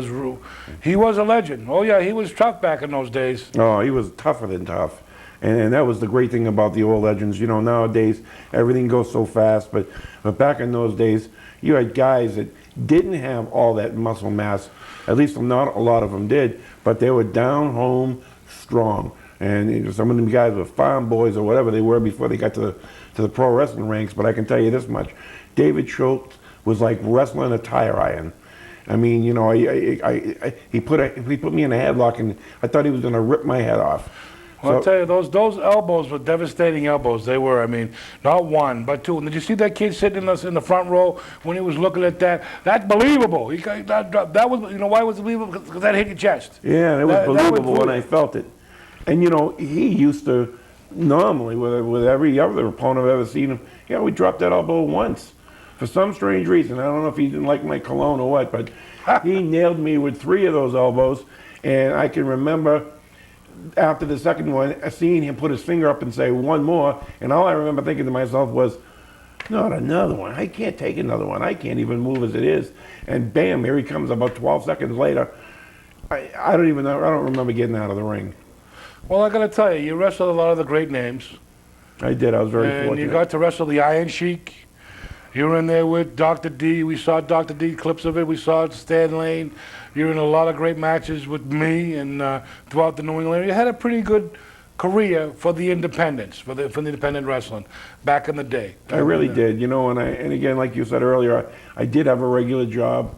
S1: he was a legend. Oh yeah, he was tough back in those days.
S2: Oh, he was tougher than tough. And that was the great thing about the old legends. You know, nowadays, everything goes so fast, but back in those days, you had guys that didn't have all that muscle mass. At least not a lot of them did, but they were down home strong. And some of them guys were farm boys or whatever they were before they got to the pro wrestling ranks. But I can tell you this much: David Schultz was like wrestling a tire iron. I mean, you know, he put me in a headlock, and I thought he was going to rip my head off.
S1: Well, I'll tell you, those elbows were devastating elbows. They were. I mean, not one, but two. And did you see that kid sitting in the front row when he was looking at that? That's believable. That was, you know, why was it believable? Because that hit your chest.
S2: Yeah, it was believable when I felt it. And you know, he used to normally with every other opponent I've ever seen him, we dropped that elbow once for some strange reason. I don't know if he didn't like my cologne or what, but he nailed me with 3 of those elbows. And I can remember after the second one, seeing him put his finger up and say one more, and all I remember thinking to myself was, not another one. I can't take another one. I can't even move as it is. And bam, here he comes about 12 seconds later. I don't even know. I don't remember getting out of the ring.
S1: Well, I got to tell you, you wrestled a lot of the great names.
S2: I did. I was very
S1: And
S2: fortunate.
S1: you got to wrestle the Iron Sheik. You were in there with Dr. D. We saw Dr. D clips of it. We saw Stan Lane. You were in a lot of great matches with me and throughout the New England area. You had a pretty good career for the independents, for the independent wrestling back in the day.
S2: I really did, you know, and again, like you said earlier, I did have a regular job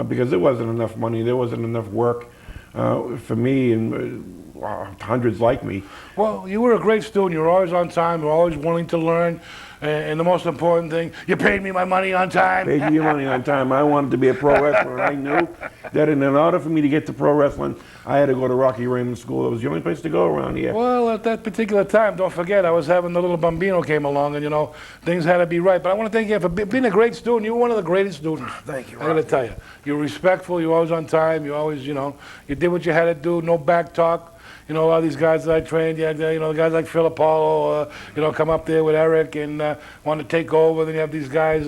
S2: because there wasn't enough money, there wasn't enough work for me and hundreds like me.
S1: Well, you were a great student. You were always on time. You were always willing to learn. And the most important thing, you paid me my money on time.
S2: Paid you your money on time. I wanted to be a pro wrestler, and I knew that in order for me to get to pro wrestling, I had to go to Rocky Raymond School. It was the only place to go around here.
S1: Well, at that particular time, don't forget, I was having the little Bambino came along, and, you know, things had to be right. But I want to thank you for being a great student. You were one of the greatest students.
S2: Thank you,
S1: I got to tell you. You were respectful. You were always on time. You always, you know, you did what you had to do. No back talk. You know, a lot of these guys that I trained, you had, you know, the guys like Phil Apollo, you know, come up there with Eric and want to take over. Then you have these guys,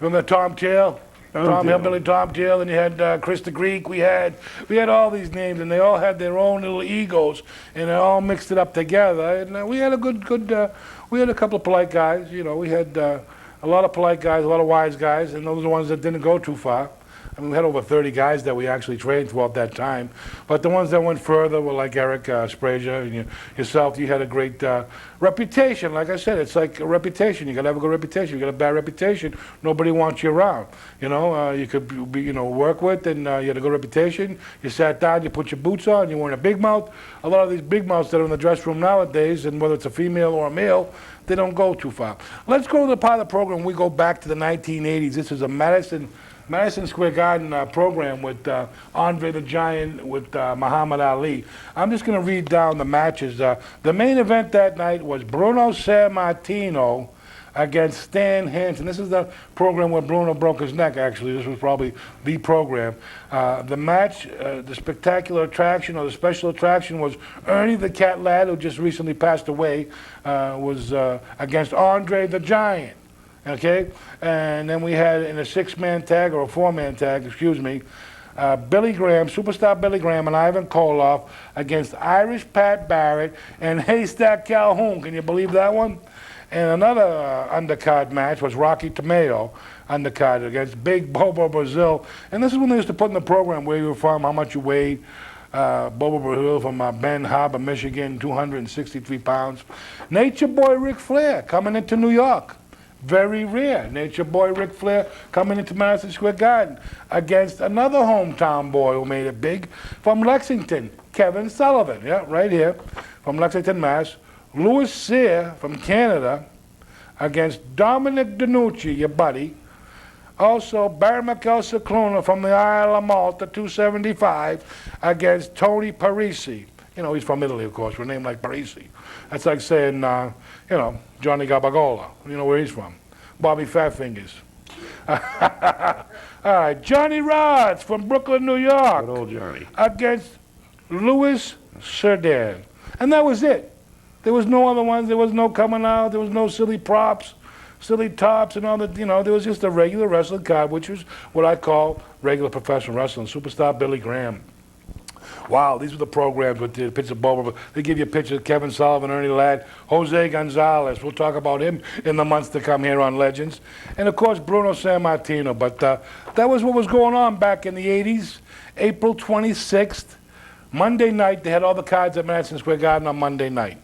S1: remember Tom Tail? Hillbilly Tom Tail, and you had Chris the Greek. We had all these names, and they all had their own little egos, and they all mixed it up together. And we had a we had a couple of polite guys. You know, we had a lot of polite guys, a lot of wise guys, and those are the ones that didn't go too far. I mean, we had over 30 guys that we actually trained throughout that time. But the ones that went further were like Eric Sprazier and yourself. You had a great reputation. Like I said, it's like a reputation. You got to have a good reputation. You got a bad reputation, nobody wants you around. You know, you could be, you know, work with, and you had a good reputation. You sat down, you put your boots on, you weren't a big mouth. A lot of these big mouths that are in the dress room nowadays, and whether it's a female or a male, they don't go too far. Let's go to the part of the program. We go back to the 1980s. This is a Madison Square Garden program with Andre the Giant, with Muhammad Ali. I'm just going to read down the matches. The main event that night was Bruno Sammartino against Stan Hansen. This is the program where Bruno broke his neck, actually. This was probably the program. The match, the spectacular attraction or the special attraction was Ernie the Cat Lad, who just recently passed away, was against Andre the Giant. Okay, and then we had in a 6-man tag, or a 4-man tag, excuse me, Billy Graham, superstar Billy Graham, and Ivan Koloff against Irish Pat Barrett and Haystack Calhoun. Can you believe that one? And another undercard match was Rocky Tomeo undercard against Big Bobo Brazil. And this is when they used to put in the program where you were from, how much you weighed. Bobo Brazil from Ben Harbor, Michigan, 263 pounds. Nature Boy Ric Flair coming into New York. Very rare. Nature Boy Ric Flair coming into Madison Square Garden against another hometown boy who made it big from Lexington, Kevin Sullivan. Yeah, right here from Lexington, Mass. Louis Cyr from Canada against Dominic DeNucci, your buddy. Also, Barry Mikel Cicluna from the Isle of Malta, 275, against Tony Parisi. You know, he's from Italy, of course, with a name like Parisi. That's like saying, you know, Johnny Garbagola. You know where he's from. Bobby Fatfingers. All right, Johnny Rods from Brooklyn, New York.
S2: Good old Johnny.
S1: Against Louis Cerdan. And that was it. There was no other ones. There was no coming out. There was no silly props, silly tops, and all that. You know, there was just a regular wrestling card, which was what I call regular professional wrestling. Superstar Billy Graham. Wow, these were the programs with the picture of Bobo. They give you a picture of Kevin Sullivan, Ernie Ladd, Jose Gonzalez. We'll talk about him in the months to come here on Legends. And, of course, Bruno Sammartino. But that was what was going on back in the 80s. April 26th, Monday night. They had all the cards at Madison Square Garden on Monday night.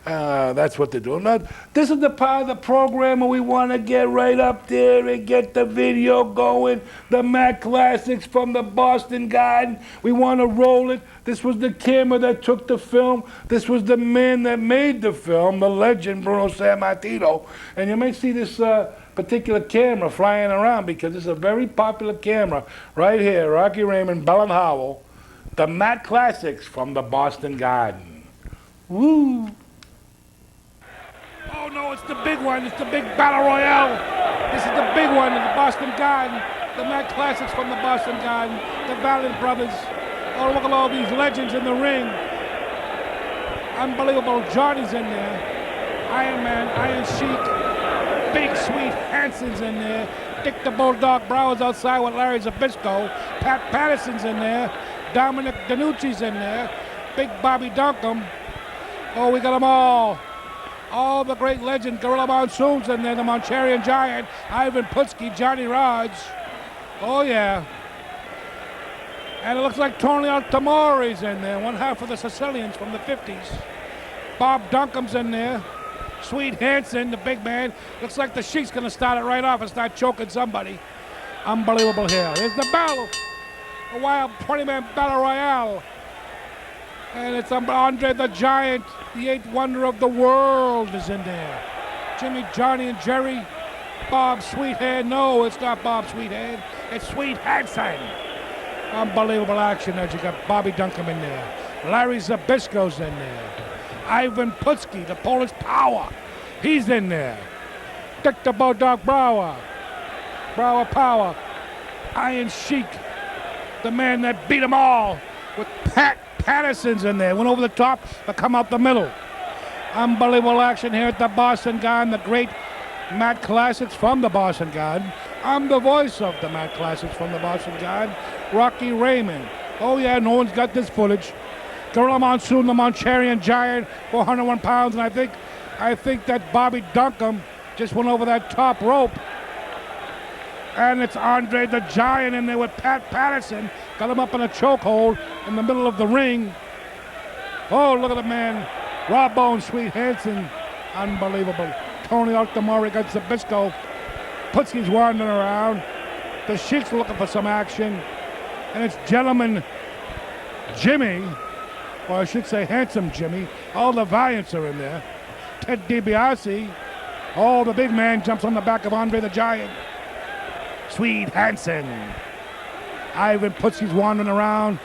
S1: That's what they're doing. Now, this is the part of the program where we want to get right up there and get the video going. The Mac Classics from the Boston Garden. We want to roll it. This was the camera that took the film. This was the man that made the film, the legend Bruno Sammartino. And you may see this particular camera flying around because it's a very popular camera right here. Rocky Raymond, Bell and Howell. The Mac Classics from the Boston Garden. Woo! Oh no, it's the big one. It's the big battle royale. This is the big one in the Boston Garden. The Mac Classics from the Boston Garden. The Valiant Brothers. Oh, look at all these legends in the ring.
S9: Unbelievable. Johnny's in there. Iron Man, Iron Sheik. Big Sweet Hanson's in there. Dick the Bulldog Brower's outside with Larry Zbyszko. Pat Patterson's in there. Dominic DeNucci's in there. Big Bobby Duncombe. Oh, we got them all. All the great legends. Gorilla Monsoon's in there. The Manchurian Giant. Ivan Putski. Johnny Rodz. Oh, yeah. And it looks like Tony Altomore's in there. One half of the Sicilians from the 50s. Bob Duncan's in there. Sweet Hansen, the big man. Looks like the Sheik's going to start it right off and start choking somebody. Unbelievable here. Here's the battle. A wild 20-man battle royale. And it's Andre the Giant, the eighth wonder of the world, is in there. Jimmy, Johnny, and Jerry. Bob Sweethead. No, it's not Bob Sweethead. It's Sweet Hansen. Unbelievable action as you got Bobby Duncombe in there. Larry Zbyszko's in there. Ivan Putski, the Polish Power. He's in there. Dick the Bulldog Brower. Brower Power. Iron Sheik. The man that beat them all. With Pat Patterson's in there. Went over the top, but come out the middle. Unbelievable action here at the Boston Garden. The great Matt Classics from the Boston Garden. I'm the voice of the Matt Classics from the Boston Garden. Rocky Raymond. Oh yeah, no one's got this footage. Gorilla Monsoon, the Manchurian Giant, 401 pounds, and I think that Bobby Duncombe just went over that top rope. And it's Andre the Giant in there with Pat Patterson. Got him up in a chokehold in the middle of the ring. Oh, look at the man. Raw Bone, Sweet Hansen. Unbelievable. Tony Altomare got Zbyszko. Putski's wandering around. The Sheik's looking for some action. And it's Gentleman Jimmy, or I should say Handsome Jimmy. All the Valiants are in there. Ted DiBiase. Oh, the big man jumps on the back of Andre the Giant. Sweet Hansen. Ivan Putski's wandering around.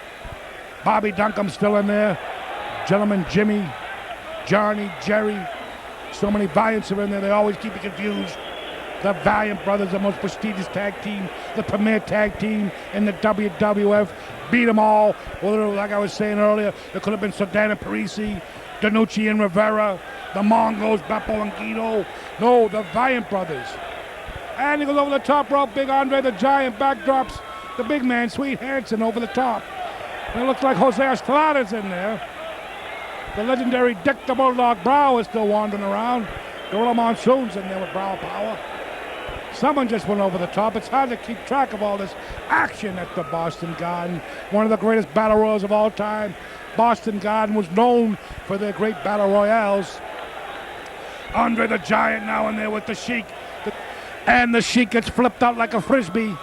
S9: Bobby Duncombe's still in there. Gentleman Jimmy, Johnny, Jerry. So many Valiants are in there, they always keep you confused. The Valiant Brothers, the most prestigious tag team, the premier tag team in the WWF. Beat them all. Well, like I was saying earlier, it could have been Sedan and Parisi, DiNucci and Rivera, the Mongols, Beppo and Guido. No, the Valiant Brothers. And he goes over the top rope. Big Andre the Giant backdrops the big man, Sweet Hansen, over the top. And it looks like Jose Estrada's in there. The legendary Dick the Bulldog Brower is still wandering around. Gorilla Monsoon's in there with Brower Power. Someone just went over the top. It's hard to keep track of all this action at the Boston Garden. One of the greatest battle royals of all time. Boston Garden was known for their great battle royales. Andre the Giant now in there with the Sheik. And the Sheik gets flipped out like a frisbee.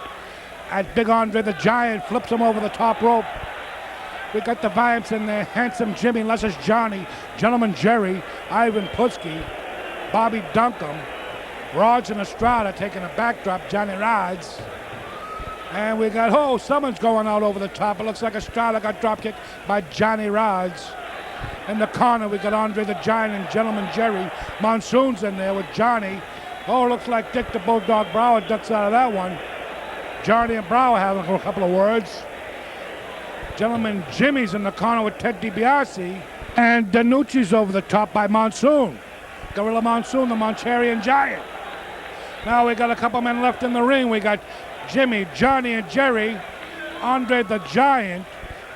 S9: As Big Andre the Giant flips him over the top rope. We got the Valiants in there. Handsome Jimmy, Luscious Johnny, Gentleman Jerry, Ivan Putski, Bobby Duncombe, Raj and Estrada taking a backdrop, Johnny Rodz. And we got, someone's going out over the top. It looks like Estrada got dropkicked by Johnny Rodz. In the corner, we got Andre the Giant and Gentleman Jerry. Monsoon's in there with Johnny. Looks like Dick the Bulldog Brower ducks out of that one. Johnny and Brower having a couple of words. Gentleman Jimmy's in the corner with Ted DiBiase. And DiNucci's over the top by Monsoon. Gorilla Monsoon, the Manchurian Giant. Now we got a couple men left in the ring. We got Jimmy, Johnny, and Jerry. Andre the Giant.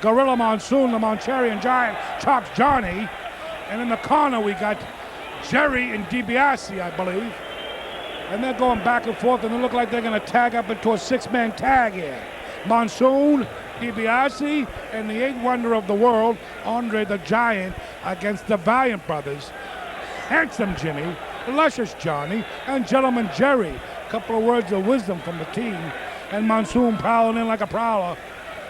S9: Gorilla Monsoon, the Manchurian Giant, chops Johnny. And in the corner we got Jerry and DiBiase, I believe. And they're going back and forth, and they look like they're going to tag up into a six-man tag here. Monsoon, DiBiase, and the eighth wonder of the world, Andre the Giant, against the Valiant Brothers. Handsome Jimmy, Luscious Johnny, and Gentleman Jerry. A couple of words of wisdom from the team. And Monsoon prowling in like a prowler.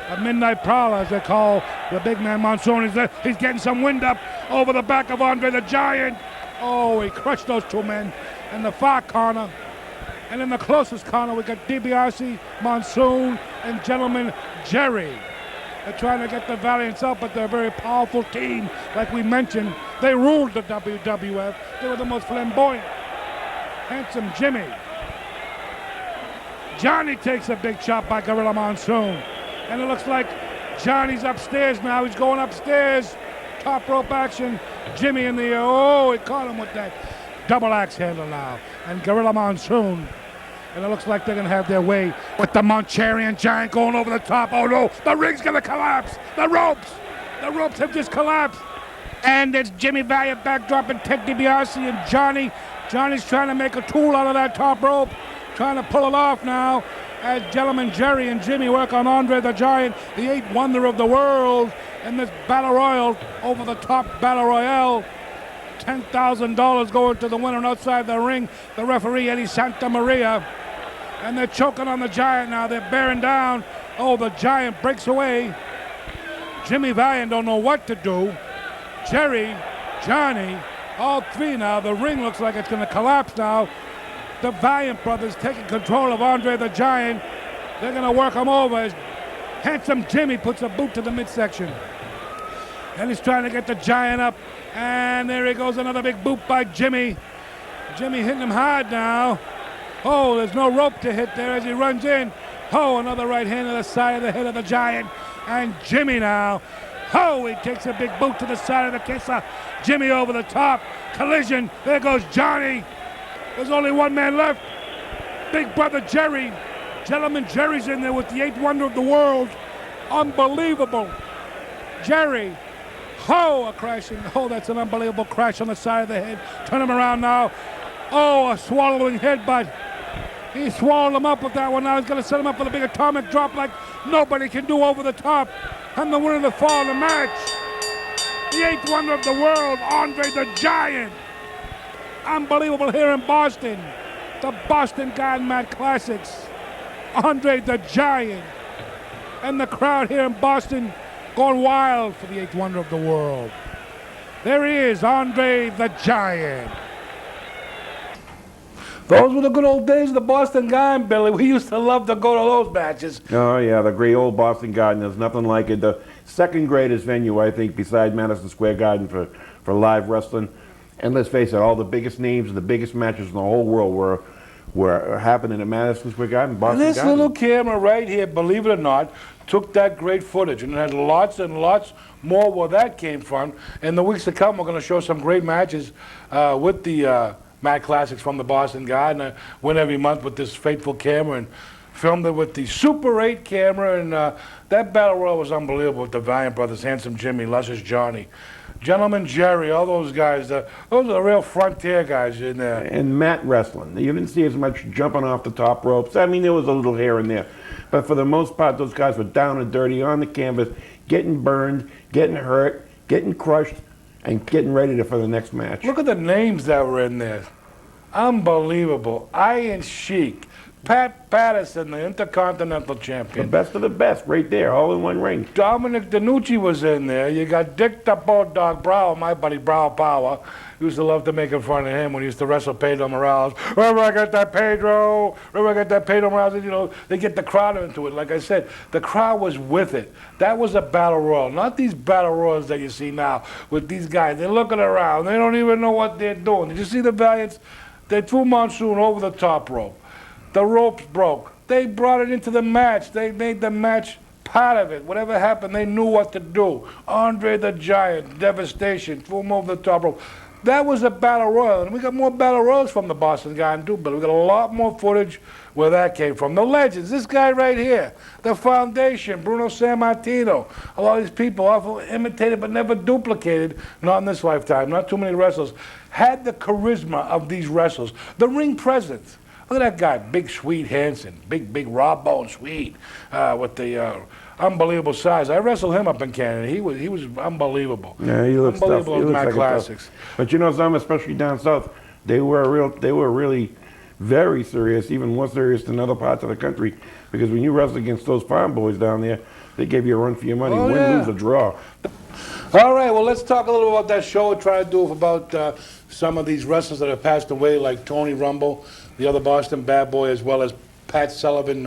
S9: A midnight prowler, as they call the big man Monsoon. He's getting some wind up over the back of Andre the Giant. He crushed those two men. In the far corner, and in the closest corner, we got DiBiase, Monsoon, and Gentleman Jerry. They're trying to get the Valiants up, but they're a very powerful team. Like we mentioned, they ruled the WWF. They were the most flamboyant. Handsome Jimmy. Johnny takes a big shot by Gorilla Monsoon. And it looks like Johnny's upstairs now. He's going upstairs Top rope action. Jimmy in the air. Oh, he caught him with that double axe handle now. And Gorilla Monsoon. And it looks like they're going to have their way with the Manchurian Giant going over the top. Oh, no. The ring's going to collapse. The ropes have just collapsed. And it's Jimmy Valiant backdropping Ted DiBiase and Johnny. Johnny's trying to make a tool out of that top rope. Trying to pull it off now. As Gentleman Jerry and Jimmy work on Andre the Giant, the 8th wonder of the world, in this Battle Royal, over the top Battle Royale. $10,000 going to the winner outside the ring, the referee Eddie Santa Maria. And they're choking on the Giant now. They're bearing down. Oh, the Giant breaks away. Jimmy Valiant don't know what to do. Jerry, Johnny, all three now. The ring looks like it's going to collapse now. The Valiant brothers taking control of Andre the Giant. They're going to work him over as Handsome Jimmy puts a boot to the midsection. And he's trying to get the Giant up. And there he goes, another big boot by Jimmy. Jimmy hitting him hard now. Oh, there's no rope to hit there as he runs in. Oh, another right hand to the side of the head of the Giant. And Jimmy now. Oh, he takes a big boot to the side of the kisser. Jimmy over the top. Collision. There goes Johnny. There's only one man left. Big brother Jerry. Gentleman Jerry's in there with the 8th wonder of the world. Unbelievable. Jerry. Oh, a crashing. Oh, that's an unbelievable crash on the side of the head. Turn him around now. Oh, a swallowing headbutt. He swallowed him up with that one. Now he's going to set him up with a big atomic drop like nobody can do over the top. And the winner of the fall of the match, the 8th wonder of the world, Andre the Giant. Unbelievable here in Boston. The Boston Garden Mat Classics. Andre the Giant. And the crowd here in Boston going wild for the 8th wonder of the world. There he is, Andre the Giant.
S1: Those were the good old days of the Boston Garden, Billy. We used to love to go to those matches.
S2: Oh, yeah, the great old Boston Garden. There's nothing like it. The second greatest venue, I think, beside Madison Square Garden for live wrestling. And let's face it, all the biggest names and the biggest matches in the whole world were happening at Madison Square Garden, Boston
S1: This
S2: Garden.
S1: little camera right here, believe it or not, took that great footage, and it had lots and lots more where that came from. In the weeks to come, we're going to show some great matches with the Mat Classics from the Boston Garden. I win every month with this faithful camera and filmed it with the Super 8 camera, and that Battle Royal was unbelievable with the Valiant Brothers, Handsome Jimmy, Luscious Johnny, Gentleman Jerry, all those guys. Those are the real frontier guys in there.
S2: And mat wrestling. You didn't see as much jumping off the top ropes. I mean, there was a little here and there. But for the most part, those guys were down and dirty on the canvas, getting burned, getting hurt, getting crushed, and getting ready for the next match.
S1: Look at the names that were in there. Unbelievable. Iron Sheik, Pat Patterson, the Intercontinental
S2: The
S1: Champion.
S2: best of the best right there, all in one ring.
S1: Dominic DeNucci was in there. You got Dick the Bulldog Brow, my buddy Brow Power. Used to love to make fun of him when he used to wrestle Pedro Morales. Remember I got that Pedro? Remember I got that Pedro Morales? You know, they get the crowd into it. Like I said, the crowd was with it. That was a battle royal, not these battle royals that you see now with these guys. They're looking around. They don't even know what they're doing. Did you see the Valiants? They threw Monsoon over the top rope. The ropes broke. They brought it into the match. They made the match part of it. Whatever happened, they knew what to do. Andre the Giant, devastation, threw him over the top rope. That was a battle royal, and we got more battle royals from the Boston Garden too, but we got a lot more footage where that came from. The legends, this guy right here, the Foundation, Bruno Sammartino, a lot of these people, often imitated but never duplicated, not in this lifetime, not too many wrestlers, had the charisma of these wrestlers. The ring presence. Look at that guy, Big Sweet Hansen, big raw bone Sweet, with the unbelievable size. I wrestled him up in Canada. He was unbelievable.
S2: Yeah, he looks tough.
S1: Unbelievable
S2: He looks
S1: Mat
S2: like
S1: Classics.
S2: But you know some, especially down south, they were really very serious, even more serious than other parts of the country, because when you wrestle against those farm boys down there, they give you a run for your money, win, lose, or draw.
S1: All right, well, let's talk a little about that show. We're trying to do about some of these wrestlers that have passed away, like Tony Rumble, the other Boston bad boy, as well as Pat Sullivan,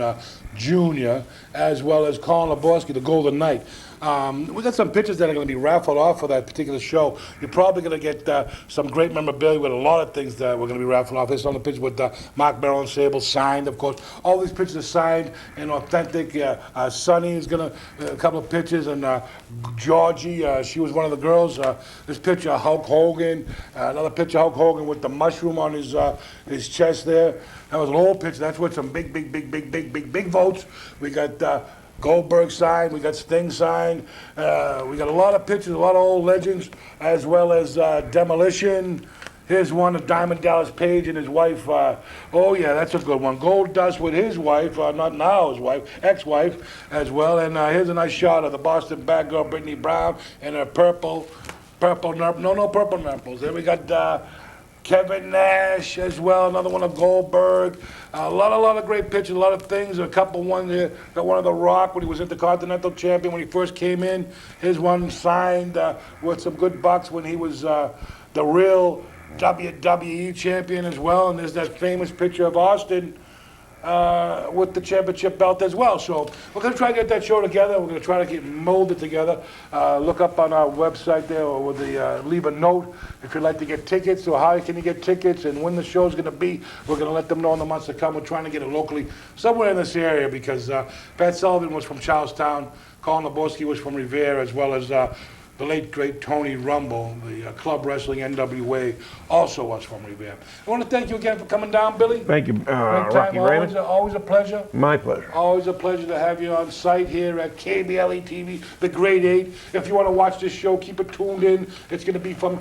S1: Jr., as well as Colin Laborski, the Golden Knight. We got some pictures that are going to be raffled off for that particular show. You're probably going to get some great memorabilia with a lot of things that we're going to be raffled off. There's some of the pictures with Mark Marilyn Sable signed, of course. All these pictures are signed and authentic. Sonny is going to, a couple of pictures, and Georgie, she was one of the girls. This picture of Hulk Hogan, another picture of Hulk Hogan with the mushroom on his chest there. That was an old picture. That's with some big votes. We got Goldberg signed, we got Sting signed, we got a lot of pictures, a lot of old legends, as well as Demolition. Here's one of Diamond Dallas Page and his wife. Oh yeah, that's a good one. Gold Dust with his wife, not now his wife, ex-wife as well. And here's a nice shot of the Boston bad girl Brittany Brown and her purple purple nurples. Then we got Kevin Nash as well, another one of Goldberg. A lot of great pictures, a lot of things. A couple ones here. Got one of The Rock when he was Intercontinental Champion when he first came in. His one signed with some good bucks when he was the real WWE champion as well. And there's that famous picture of Austin with the championship belt as well. So we're going to try to get that show together. We're going to try to mold it together. Look up on our website there, or leave a note if you'd like to get tickets, or how can you get tickets and when the show's going to be. We're going to let them know in the months to come. We're trying to get it locally somewhere in this area, because Pat Sullivan was from Charlestown, Colin Laborski was from Revere, as well as the late, great Tony Rumble, the Club Wrestling NWA, also was from Revere. I want to thank you again for coming down, Billy.
S2: Thank you, Rocky Raymond.
S1: Always a pleasure.
S2: My pleasure.
S1: Always a pleasure to have you on site here at KBLE TV, the Grade 8. If you want to watch this show, keep it tuned in. It's going to be from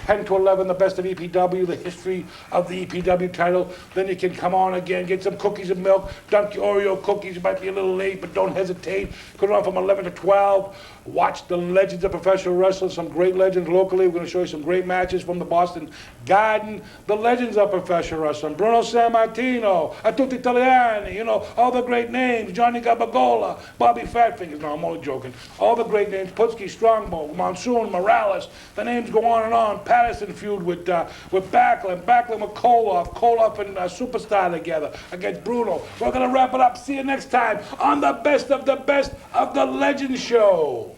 S1: 10 to 11, the best of EPW, the history of the EPW title. Then you can come on again, get some cookies and milk, dunk your Oreo cookies. You might be a little late, but don't hesitate. Put it on from 11 to 12. Watch the legends of professional wrestling, some great legends locally. We're going to show you some great matches from the Boston Garden. The legends of professional wrestling. Bruno Sammartino, A Tutti Italiani, all the great names. Johnny Garbagola, Bobby Fatfingers. No, I'm only joking. All the great names. Putski, Strongbow, Monsoon, Morales. The names go on and on. Patterson feud with Backlund. Backlund with Koloff and Superstar together against Bruno. We're going to wrap it up. See you next time on the best of the Legend Show.